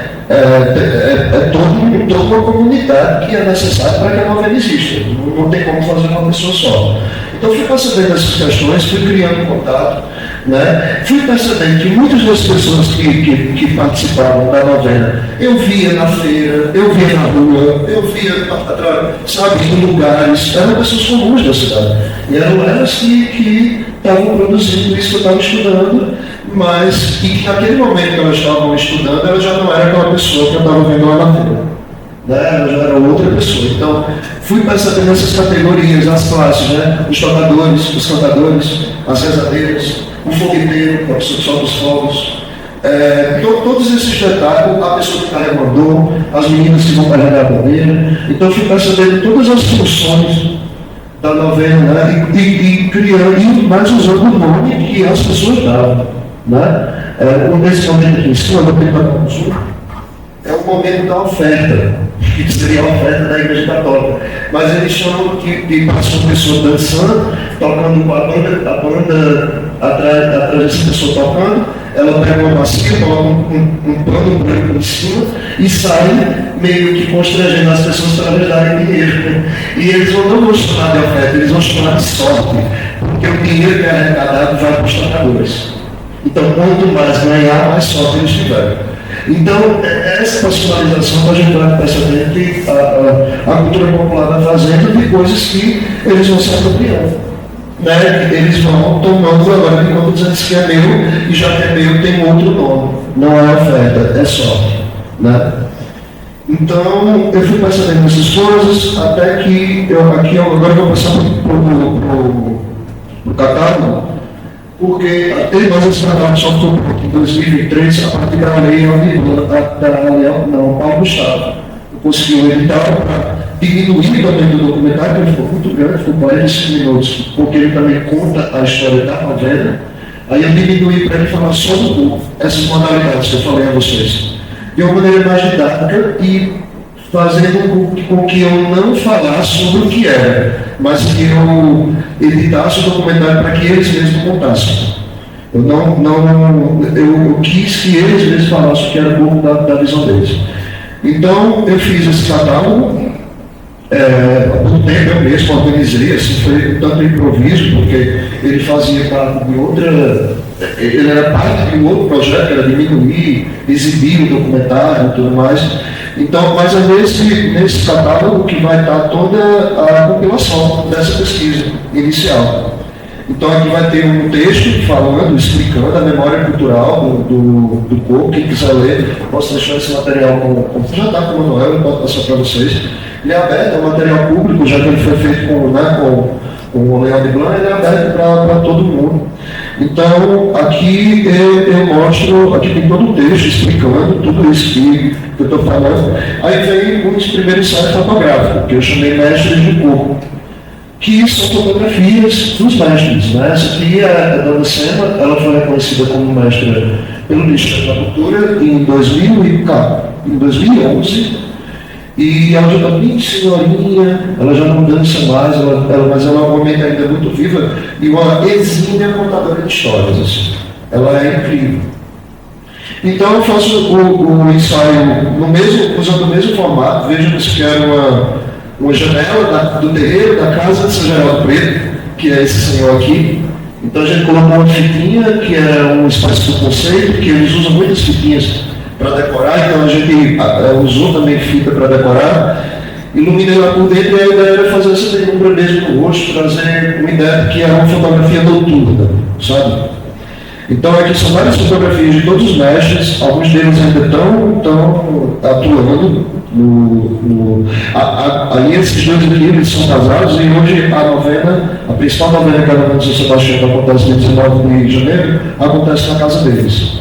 Toda uma comunidade que é necessária para que a novena exista. Não tem como fazer uma pessoa só. Então fui percebendo essas questões, fui criando contato, né? Fui percebendo que muitas das pessoas que participavam da novena, eu via na feira, eu via na rua, eu via, sabe, em lugares, eram pessoas comuns da cidade. E eram elas que estavam produzindo isso que eu estava estudando, mas que naquele momento que elas estavam estudando, ela já não era aquela pessoa que eu estava vendo lá na feira. Ela já era outra pessoa. Então, fui percebendo essas categorias, as classes, né? Os tocadores, os cantadores, as rezadeiras, o fogueteiro, a pessoa que solta os fogos. Todos esses detalhes, a pessoa que carrega o andor, as meninas que vão carregar a bandeira. Então, fui percebendo todas as funções da novena, né? E criando, mas usando o nome que as pessoas davam. Né? Nesse momento aqui em cima, no Pentateuco, é o momento da oferta, que seria a oferta da Igreja Católica. Mas eles chamam de passou uma pessoa dançando, tocando a banda atrás dessa pessoa tocando, ela pega uma bacia, coloca um pano branco em cima e sai meio que constrangendo as pessoas para elas darem dinheiro. E eles não vão chamar de oferta, eles vão chamar de sorte, porque o dinheiro que é arrecadado vai para os tocadores. Então, quanto mais ganhar, mais sorte eles tiverem. Então, essa personalização a gente vai percebendo que a cultura popular vai fazendo de coisas que eles vão se apropriando. né, eles vão tomando agora de conta dizendo que é meu, e já que é meu tem outro nome, não é oferta, é sorte, né? Então eu fui percebendo essas coisas até que agora eu vou passar para o catálogo, porque nós esse trabalho só foi em 2023 a partir da lei Paulo Gustavo. Eu consegui um edital para diminuir também do documentário, que ele ficou muito grande, ficou 45 minutos, porque ele também conta a história da novela. Aí eu diminuí para ele falar sobre essas modalidades que eu falei a vocês, de uma maneira mais didática e fazendo com que eu não falasse sobre o que era, mas que eu editasse o documentário para que eles mesmos contassem. Eu quis que eles mesmos falassem o que era um pouco da visão deles. Então eu fiz esse catálogo, há muito tempo eu mesmo organizei, assim, foi tanto improviso, porque ele fazia parte de outra. Ele era parte de um outro projeto, que era diminuir, exibir o documentário e tudo mais. Então, mas é nesse catálogo que vai estar toda a compilação dessa pesquisa inicial. Então aqui vai ter um texto falando, explicando a memória cultural do corpo. Quem quiser ler, posso deixar esse material já está com o Manuel, eu posso passar para vocês. Ele é aberto, é um material público, já que ele foi feito com o Leão de Blanc, ele é aberto para todo mundo. Então, aqui eu mostro, aqui tem todo o texto explicando tudo isso que eu estou falando. Aí vem os primeiros ensaios fotográficos, que eu chamei Mestres do Corpo, que são fotografias dos mestres, né? Essa aqui é a Dona Sena, ela foi reconhecida como mestra pelo Ministério da Cultura em 2011. E ela já está bem senhorinha, ela já não dança mais, mas ela é uma homem ainda muito viva e uma exímia contadora de histórias. Assim. Ela é incrível. Então eu faço o ensaio usando o mesmo formato. Veja que isso aqui era uma janela do terreiro da casa de São Geraldo Preto, que é esse senhor aqui. Então a gente colocou uma fitinha, que é um espaço do conceito, que eles usam muitas fitinhas para decorar, então a gente usou também fita para decorar, iluminei lá por dentro e a ideia era fazer essa penumbra mesmo no rosto, trazer uma ideia que era uma fotografia noturna, sabe? Então aqui são várias fotografias de todos os mestres, alguns deles ainda estão atuando ali esses dois aqui, eles são casados e hoje a principal novena que a novena de São Sebastião que acontece no 19 de janeiro, acontece na casa deles.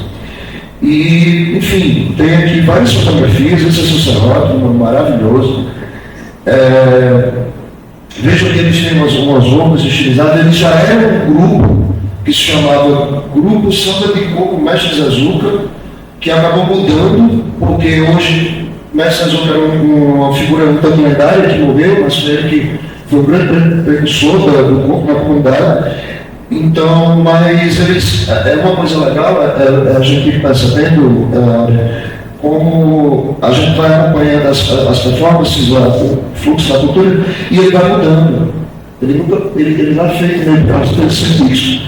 E, enfim, tem aqui várias fotografias, esse é sacerdote, maravilhoso. Vejam que eles têm umas roupas estilizadas, eles já eram um grupo que se chamava Grupo Samba de Coco Mestre Zazuca, que acabou mudando, porque hoje Mestre Zazuca era uma figura um tanto lendária que morreu, mas foi ele que foi o grande precursor do corpo na comunidade. Então, mas eles, é uma coisa legal, a gente está sabendo como a gente vai acompanhando as performances, o fluxo da cultura, e ele vai mudando. Ele vai feito meio para ter serviço.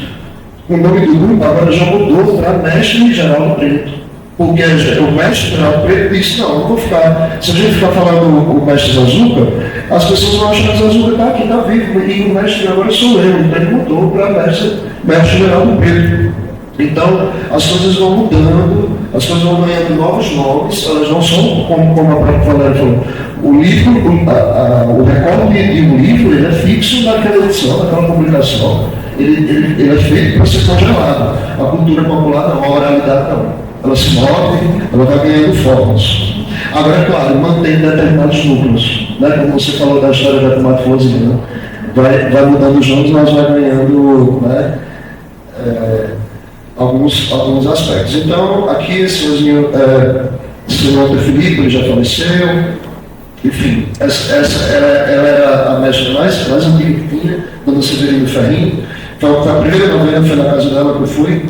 O nome do grupo agora já mudou para Mestre Geraldo Preto. Porque o Mestre Geraldo Preto disse, não vou ficar. Se a gente ficar falando o Mestre Zazuca, as pessoas vão achar que o Zazuca está aqui, está vivo, e o Mestre agora sou eu. Então ele mudou para Mestre Geraldo Preto. Então as coisas vão mudando, as coisas vão ganhando novos nomes, elas não são como a própria Valéria falou. O livro, o recorde de um livro, ele é fixo naquela edição, naquela publicação. Ele é feito para ser congelado. A cultura popular não, a oralidade não. Ela se move, ela vai ganhando formas. Agora, é claro, mantém determinados núcleos. Né? Como você falou da história da tomatoflozinha, né? Vai mudando os nomes, mas vai ganhando, né? Alguns aspectos. Então, aqui esse senhorzinho, senhor Felipe, ele já faleceu. Enfim, ela era a mestra mais antiga que tinha, Dona Severino Ferrinho. Foi a primeira novena, foi na casa dela que eu fui.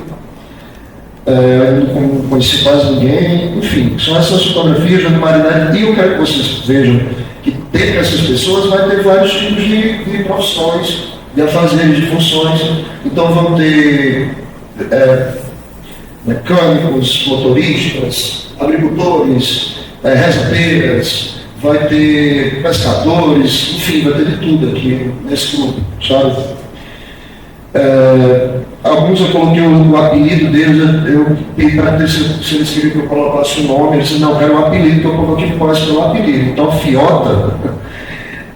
Não conheci quase ninguém. Enfim, são essas fotografias do Marinelli. E eu quero que vocês vejam que dentro dessas pessoas vai ter vários tipos de profissões, de afazeres, de funções. Então vão ter mecânicos, motoristas, agricultores, rezadeiras, vai ter pescadores, enfim, vai ter de tudo aqui nesse grupo, sabe? Alguns eu coloquei o apelido deles, eu pedi para ter se eles queriam que eu colocasse o nome, eles disseram, não, quero o apelido, então eu coloquei Pós pelo apelido. Então, Fiota,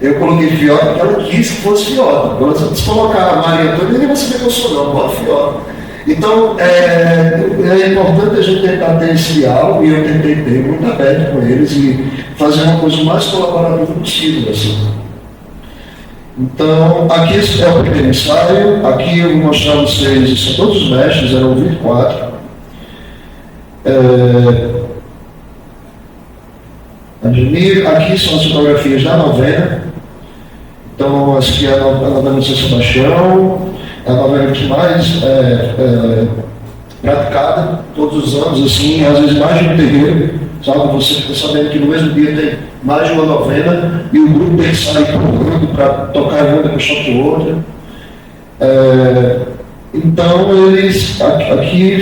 eu coloquei Fiota porque ela quis que fosse Fiota. Ela disse, se colocar a Maria Antônia, ninguém vai saber que eu sou não, bota Fiota. Então, é importante a gente tentar ter esse diálogo, e eu tentei ter muito aberto com eles e fazer uma coisa o mais colaborativa possível. Assim. Então, aqui é o primeiro ensaio, aqui eu vou mostrar a vocês, são todos os mestres, eram 24. Aqui são as fotografias da novena. Então, essa aqui é a novena de São Sebastião, é a novena que mais praticada todos os anos, assim, às vezes mais de um terreiro, sabe? Você fica sabendo que no mesmo dia tem mais de uma novena e o grupo tem que sair procurando para tocar uma questão com outra. Então, eles, aqui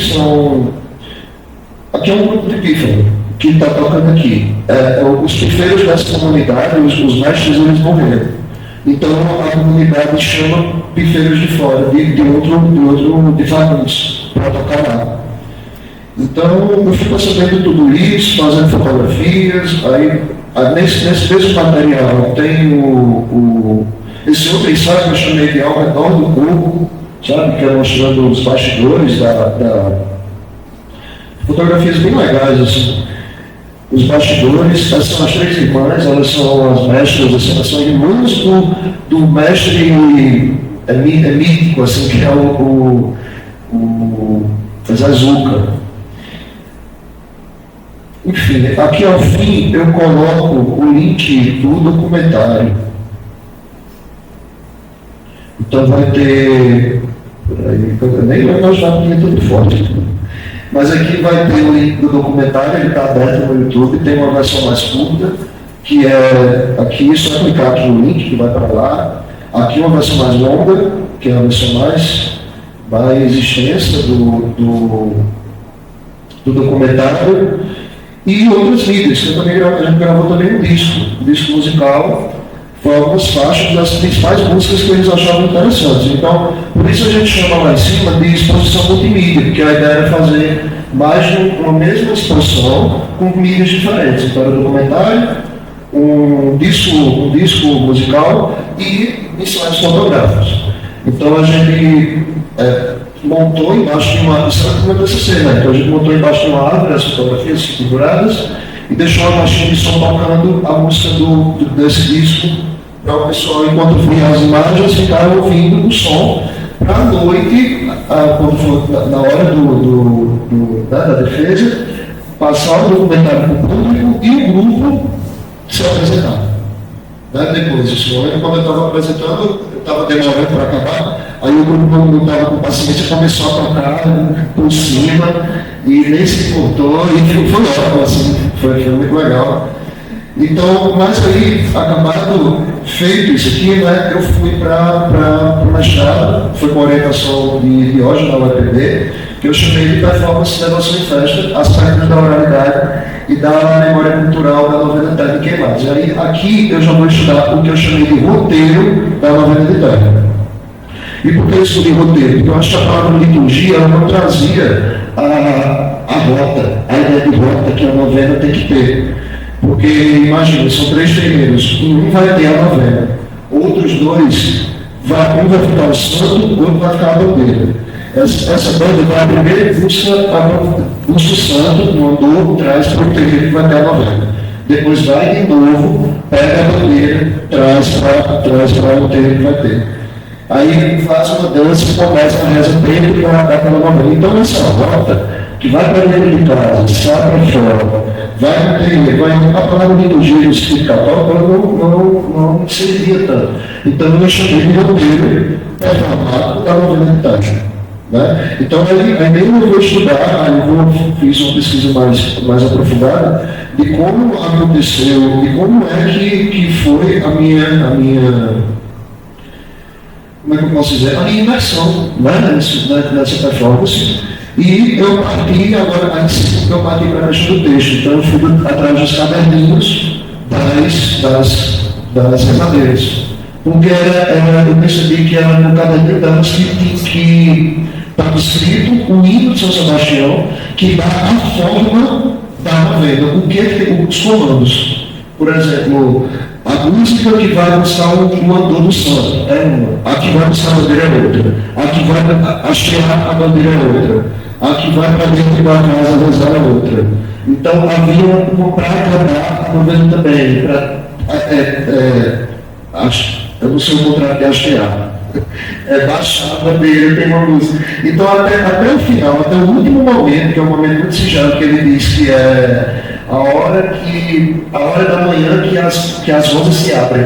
é um grupo de pífano que está tocando aqui. Os pifeiros dessa comunidade, os mestres, eles morreram. Então a comunidade chama pifeiros de fora, de fagundes, para tocar lá. Então eu fico sabendo tudo isso, fazendo fotografias, aí nesse mesmo material tem esse outro ensaio que eu chamei de Ao Redor do Corpo, sabe, que é mostrando os bastidores fotografias bem legais, assim. Os bastidores, essas são as três irmãs, elas são as mestras, assim, elas são irmãs do mestre mítico, assim, que é o Zazuca. Enfim, aqui ao fim eu coloco o link do documentário. Então vai ter. Eu nem vou mostrar porque é tudo forte. Mas aqui vai ter o link do documentário, ele está aberto no YouTube, tem uma versão mais curta, que é aqui, só clicar aqui no link que vai para lá. Aqui uma versão mais longa, que é a versão mais extensa do documentário. E outros vídeos, que a gente gravou também um disco musical, com algumas faixas das principais músicas que eles achavam interessantes. Então, por isso a gente chama lá em cima de exposição multimídia, porque a ideia era fazer mais de uma mesma exposição com mídias diferentes. Então, era um documentário, um disco musical e ensaios fotográficos. Então, a gente montou embaixo de uma... Isso é uma TCC, né? Então, a gente montou embaixo de uma árvore as fotografias figuradas e deixou a maixinha de som tocando a música desse disco. Para o pessoal, enquanto via as imagens, ficaram ouvindo o som para a noite, quando for na hora da defesa, passar o documentário para o público e o grupo se apresentar. Depois, isso, quando eu estava apresentando, eu estava demorando para acabar, aí o grupo não estava com paciência, começou a tocar por cima e nem se importou, e foi ótimo, assim, foi muito legal. Então, mas aí, acabado, feito isso aqui, né, eu fui para o mestrado, foi com orientação de hoje na UEPB, que eu chamei de performance, devoção e festa, aspectos da oralidade e da memória cultural da novena técnica e mais. E aí, aqui eu já vou estudar o que eu chamei de roteiro da novena de técnica. E por que eu escolhi roteiro? Porque eu acho que a palavra liturgia ela não trazia a rota, a ideia de rota que a novena tem que ter. Porque, imagina, são 3 terreiros, um vai ter a novena, outros 2, um vai ficar o santo, o outro vai ficar a bandeira. Essa banda vai primeiro busca o santo, no andor, traz para o terreiro que vai ter a novena. Depois vai de novo, pega a bandeira, traz para o terreiro que vai ter. Aí faz uma dança e começa a reza dentro para dar aquela novena. Então, essa rota que vai para dentro de casa, sai para fora, a palavra liturgia do Espírito Católico não servia tanto. Então eu chamei de roteiro performado da novena de Tânia. Né? Então aí mesmo eu vou estudar, fiz uma pesquisa mais aprofundada de como aconteceu e como é que foi a minha como é que eu posso dizer, a minha imersão, né, nessa performance. E eu parti agora para a questão do texto. Então eu fui atrás dos caderninhos das rezadeiras. porque eu percebi que era no caderno delas que estava escrito o hino de São Sebastião, que dá a forma da novena, o que os comandos. Por exemplo, a música que vai buscar o andor do santo é uma, a que vai buscar a bandeira é outra, a que vai hastear a bandeira é outra, a que vai para dentro da casa rezar é outra. Então havia uma para acabar a novena também, eu não sei o contrário de hastear. Baixar a bandeira, tem uma música. Então até o final, até o último momento, que é um momento muito singelo, que ele diz que é a hora da manhã que as rosas se abrem,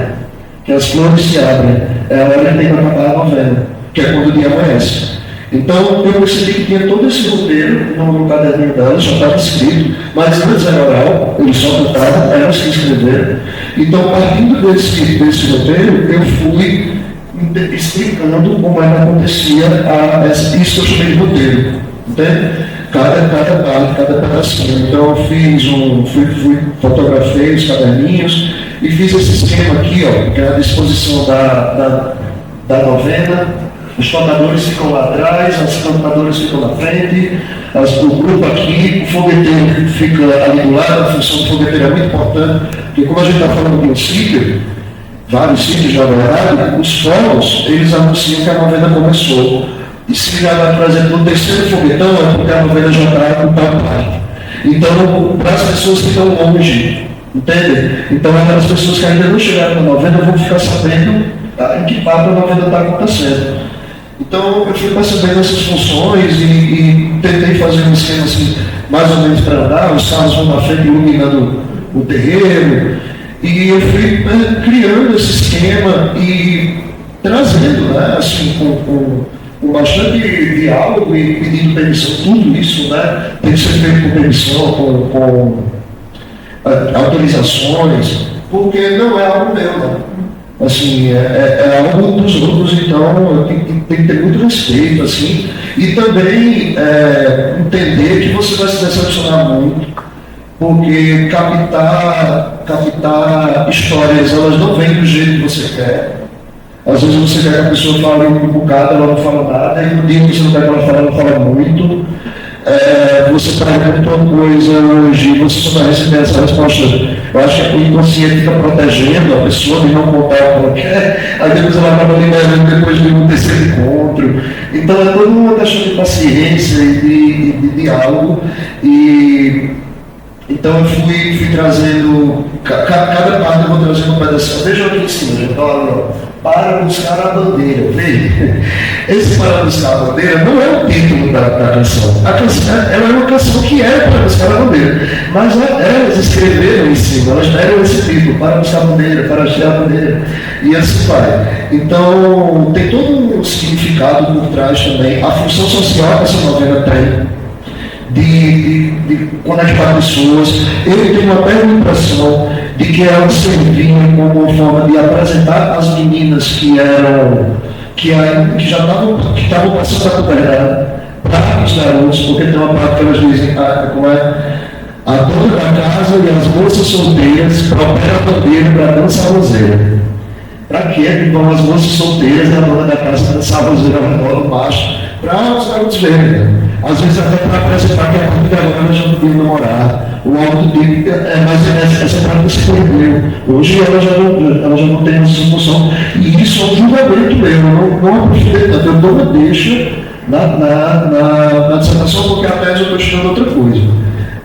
que as flores se abrem, é a hora que tem para acabar a novena, que é quando o dia amanhece. Então eu percebi que tinha todo esse roteiro no caderninho dela, já estava escrito, mas antes era oral, ele só cantava, elas que escreveram. Então, partindo desse roteiro, eu fui explicando como é que acontecia isso que eu chamei de roteiro, entende? Cada parte, cada pedacinho. Então eu fotografei os caderninhos e fiz esse esquema aqui, ó, que é a disposição da novena. Os cantadores ficam lá atrás, as cantadoras ficam na frente, o grupo aqui, o fogueteiro fica ali do lado. A função do fogueteiro é muito importante, porque como a gente está falando de um sítio, vários sítios já verdade, os fogos, eles anunciam que a novena começou. E se ligar, por exemplo, no terceiro foguetão, é porque a novena já está com tal parte. Então, para as pessoas que estão longe, entende? Então, aquelas pessoas que ainda não chegaram na novena vão ficar sabendo em que parte a novena está acontecendo. Então, eu fui percebendo essas funções e tentei fazer um esquema assim, mais ou menos para andar, os carros vão na frente iluminando o terreiro. E eu fui criando esse esquema e trazendo, né, assim, com bastante diálogo e pedindo permissão, tudo isso, né, tem que ser feito com permissão, com autorizações, porque não é algo meu, né? Assim, é algo dos outros, então tem que ter muito respeito, assim, e também entender que você vai se decepcionar muito, porque captar histórias, elas não vêm do jeito que você quer. Às vezes você quer que a pessoa fale um bocado, ela não fala nada, e no dia que você não quer que ela fala muito. Você pergunta uma coisa hoje e você só vai receber essa resposta. Eu acho que o inconsciente fica protegendo a pessoa de não contar o que ela quer, aí depois ela acaba liberando depois de um terceiro encontro. Então é toda uma questão de paciência e de diálogo. Então eu fui trazendo, cada parte eu vou trazendo um pedacinho. Veja aqui em cima, gente, olha, para buscar a bandeira. Veja, esse para buscar a bandeira não é o título da canção. A canção ela é uma canção que é para buscar a bandeira, mas elas escreveram em cima, elas deram esse título, para buscar a bandeira, para achar a bandeira, e assim vai. Então tem todo um significado por trás também, a função social que essa novela tem. De conectar pessoas. Eu tenho até a impressão de que ela servia como uma forma de apresentar as meninas que já estavam passando a puberdade para os garotos, porque tem uma parte que elas dizem como é a dona da casa e as moças solteiras properam a bandeira para dançar roseira. Para que vão as moças solteiras e a dona da casa dançar roseira ao redor do macho? Para os garotos verem. Às vezes até para apresentar que a parte agora já não tem namorar, o algo dele, mas essa parte se perdeu. Hoje ela já não tem essa função. E isso é um julgamento meu, não aprofundei tanto, eu dou uma deixa na dissertação, porque a tese eu estou estudando outra coisa.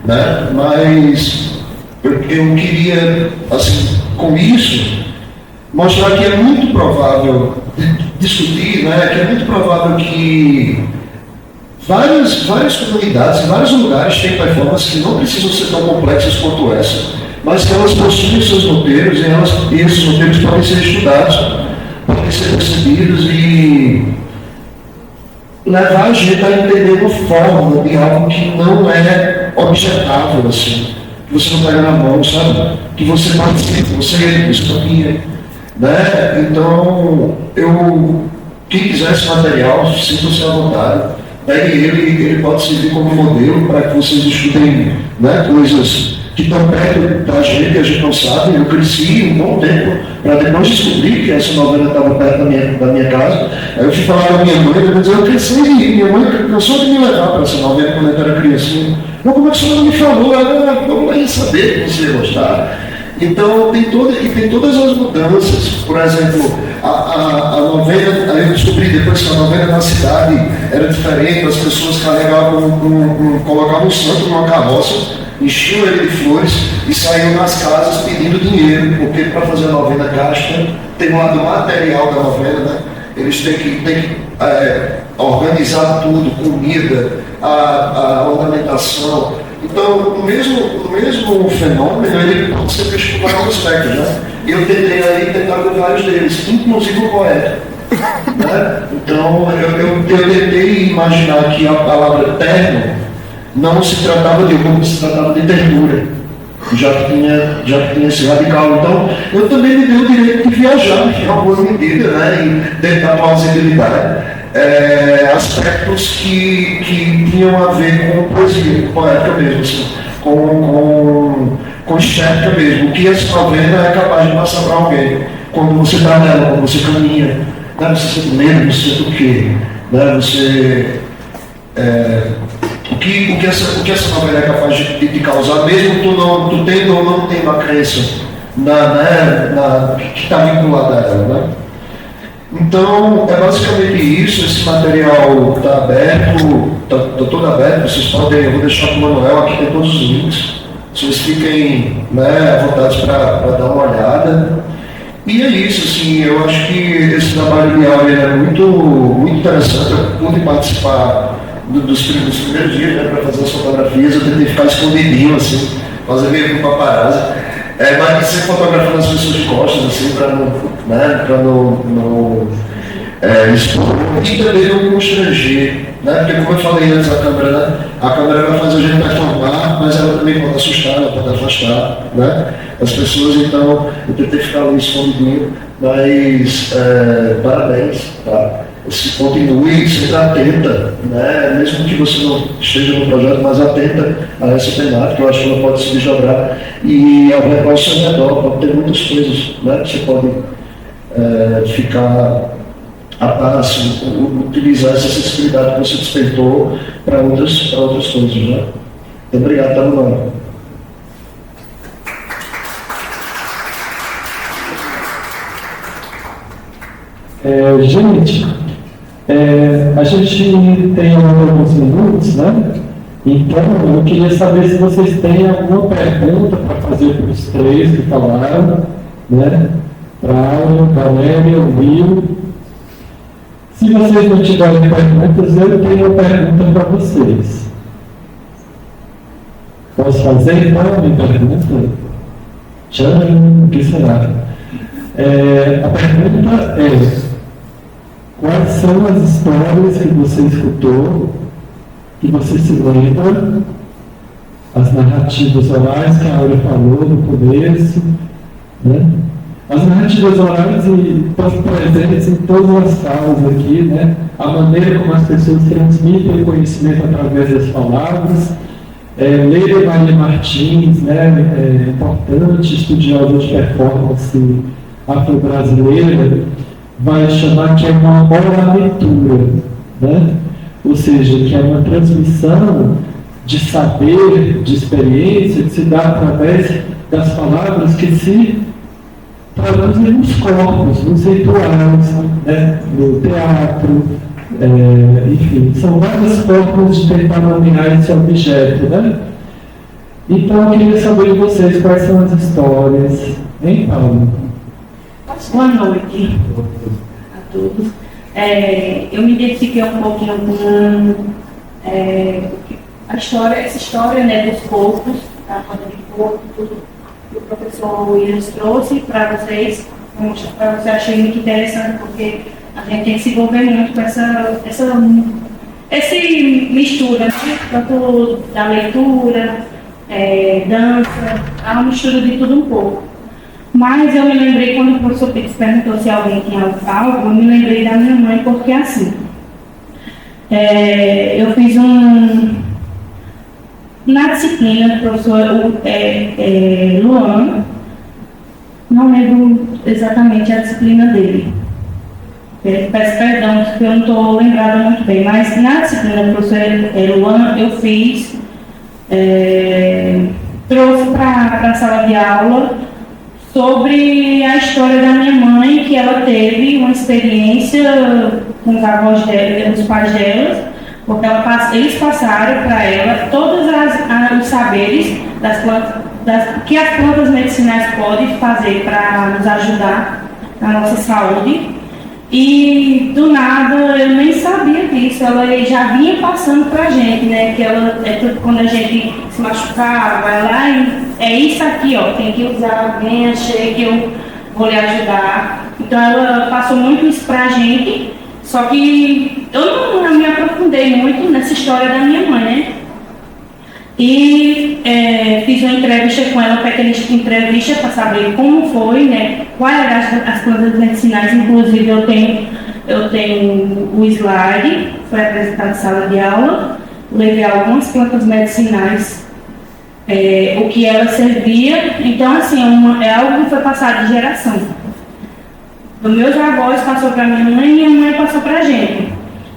Né? Mas eu queria, assim, com isso, mostrar que é muito provável discutir, né? Que é muito provável que várias comunidades, em vários lugares têm performances que não precisam ser tão complexas quanto essa, mas que elas possuem seus roteiros e esses roteiros podem ser estudados, podem ser percebidos e levar a gente a entender uma forma de algo que não é objetável, assim, que você não pega na mão, sabe? Que você participa, você caminha, né? Então, quem quiser esse material, sinta-se à vontade. Pegue ele pode servir como modelo para que vocês estudem, né, coisas que estão perto da gente, a gente não sabe. Eu cresci um bom tempo para depois descobrir que essa novela estava perto da minha casa. Aí eu fui falar com a minha mãe, ela dizia, eu cresci, minha mãe cansou de me levar para essa novela quando eu era criancinha. Não, como é que você não me falou? Eu não ia saber que você ia gostar. Então, tem todas as mudanças. Por exemplo, a novela, aí eu descobri depois que a novela na cidade era diferente, as pessoas carregavam, colocavam o santo numa carroça, enchiam ele de flores e saíam nas casas pedindo dinheiro, porque para fazer a novela gasta, tem um lado material da novela, né? Eles têm que organizar tudo, comida, a ornamentação. Então, o mesmo fenômeno, ele pode ser visto por vários aspectos, né? E eu tentei aí tentar com vários deles, inclusive o poeta. Né? Então, eu tentei imaginar que a palavra terno não se tratava de roupa, se tratava de ternura. Já que tinha esse radical. Então, eu também me dei o direito de viajar, em alguma medida, né? E tentar plausibilidade. Aspectos que tinham a ver com poesia, com poética mesmo, assim, com estética mesmo. O que essa novela é capaz de passar para alguém quando você está nela, quando você caminha, né? Você sente medo, você sente o quê? Né? O que essa novela é capaz de causar, mesmo tu tendo ou não tendo a crença que está vinculada a ela, né? Então, é basicamente isso. Esse material está aberto, está todo aberto. Vocês podem, eu vou deixar para o Manuel, aqui tem todos os links. Vocês fiquem, né, à vontade para dar uma olhada. E é isso, assim, eu acho que esse trabalho de áudio é muito interessante. Eu pude participar dos primeiros dias, né, para fazer as fotografias. Eu tentei ficar escondidinho, assim, fazer meio com paparazzi. Mas sempre fotografando as pessoas de costas, assim, para não expor. E também não constranger, né? Porque, como eu falei antes, a câmera vai fazer a gente performar, mas ela também pode assustar, ela pode afastar, né? As pessoas. Então, eu tentei ficar ali escondidinho, mas parabéns, tá? Continue sempre atenta, né? Mesmo que você não esteja no projeto, mas atenta a essa temática. Eu acho que ela pode se desdobrar e ao seu redor pode ter muitas coisas, né? Que você pode ficar a passo, utilizar essa sensibilidade que você despertou para outras coisas, né? Obrigado, tá, Manuel? Gente, a gente tem alguns minutos, né? Então, eu queria saber se vocês têm alguma pergunta para fazer para os três que falaram, né? Para a Valéria, o Will. Se vocês não tiverem perguntas, eu tenho uma pergunta para vocês. Posso fazer então a minha pergunta? Tchan, o que será? A pergunta é: quais são as histórias que você escutou, que você se lembra, as narrativas orais que a Áurea falou no começo, né? As narrativas orais estão presentes em todas as falas aqui, né? A maneira como as pessoas transmitem o conhecimento através das palavras. Leila Maria Martins, né? Importante estudiosa de performance afro-brasileira, vai chamar que é uma oralitura, né? Ou seja, que é uma transmissão de saber, de experiência, que se dá através das palavras que se traduzem nos corpos, nos rituais, né? No teatro, enfim, são várias formas de tentar nomear esse objeto, né? Então, eu queria saber de vocês quais são as histórias, hein, Paulo? Boa noite a todos. Eu me identifiquei um pouquinho com essa história, né, dos corpos, da roda de corpo, tudo que o professor Williams trouxe para vocês. Para você, achei muito interessante, porque a gente tem que se envolver muito com essa mistura, né? Tanto da leitura, dança, há uma mistura de tudo um pouco. Mas eu me lembrei, quando o professor Pix perguntou se alguém tinha algo, eu me lembrei da minha mãe, porque assim, eu fiz Na disciplina, o professor Luan, não lembro exatamente a disciplina dele. Peço perdão, porque eu não estou lembrada muito bem, mas na disciplina do professor Luan, eu fiz, trouxe para a sala de aula sobre a história da minha mãe, que ela teve uma experiência com os avós dela, os pais delas, porque eles passaram para ela todos os saberes das plantas, que as plantas medicinais podem fazer para nos ajudar na nossa saúde. E do nada eu nem sabia disso, ela já vinha passando pra gente, né? Que ela, quando a gente se machucar, vai lá e é isso aqui, ó, tem que usar, venha, chegue, que eu vou lhe ajudar. Então ela passou muito isso pra gente, só que eu não me aprofundei muito nessa história da minha mãe, né? E fiz uma entrevista com ela, uma pequena entrevista para saber como foi, né? Quais eram as plantas medicinais. Inclusive eu tenho o slide, foi apresentado em sala de aula, levei algumas plantas medicinais, o que ela servia. Então assim, é algo que foi passado de geração. Dos meus avós passou para minha mãe e minha mãe passou para a gente.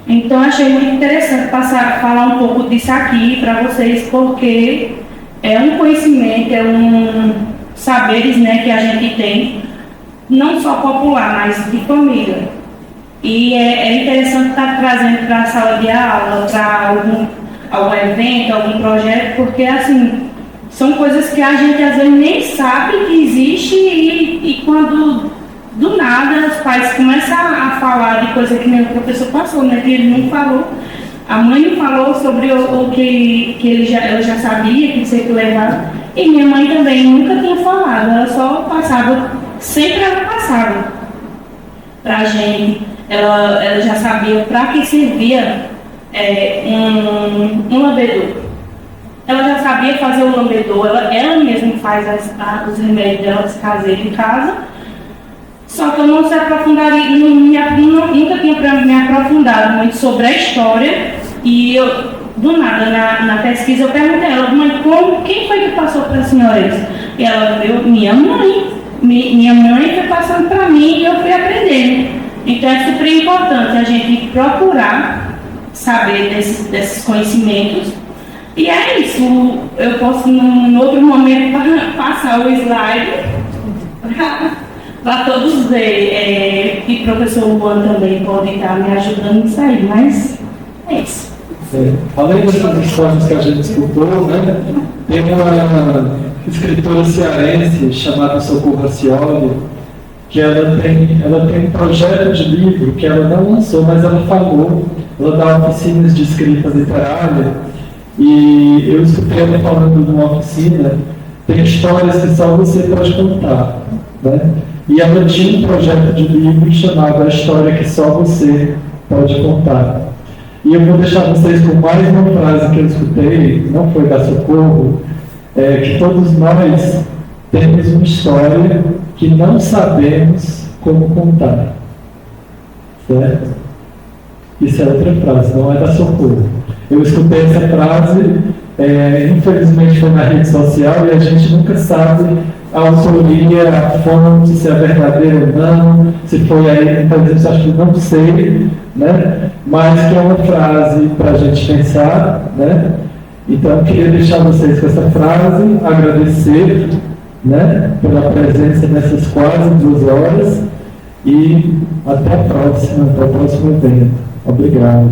Então, achei muito interessante falar um pouco disso aqui para vocês, porque é um conhecimento, saberes, né, que a gente tem, não só popular, mas de família. E é interessante estar trazendo para a sala de aula, para algum evento, algum projeto, porque, assim, são coisas que a gente às vezes nem sabe que existe e quando do nada, os pais começam a falar de coisa que nem o professor passou, né? Que ele não falou. A mãe não falou sobre o que ela já sabia, que tinha que levar. E minha mãe também nunca tinha falado. Ela só passava, sempre ela passava pra gente. Ela já sabia para que servia um lambedor. Ela já sabia fazer o lambedor. Ela mesma faz os remédios dela caseiros em casa. Só que eu não se aprofundaria, nunca tinha me aprofundado muito sobre a história. E eu, do nada, na pesquisa, eu perguntei a ela, mãe, quem foi que passou para a senhora isso? E ela deu, minha mãe. Minha mãe foi passando para mim e eu fui aprendendo. Então é super importante a gente procurar saber desses conhecimentos. E é isso, eu posso, num outro momento, passar o slide para todos verem, e o professor Luan também pode estar me ajudando nisso aí, mas é isso. Além dessas histórias que a gente escutou, né, tem uma escritora cearense chamada Socorro Racioli, que ela tem um projeto de livro que ela não lançou, mas ela falou, ela dá oficinas de escrita literária, e eu escutei ela falando de uma oficina, tem histórias que só você pode contar, né? E ela tinha um projeto de livro chamado A História que Só Você Pode Contar. E eu vou deixar vocês com mais uma frase que eu escutei, não foi da Socorro, que todos nós temos uma história que não sabemos como contar. Certo? Isso é outra frase, não é da Socorro. Eu escutei essa frase, infelizmente foi na rede social e a gente nunca sabe a autoria, a fonte, se é verdadeira ou não, se foi aí, então eu acho que não sei, né? Mas que é uma frase para a gente pensar, né? Então eu queria deixar vocês com essa frase, agradecer, né, pela presença nessas quase 2 horas e até a próxima, até o próximo evento. Obrigado.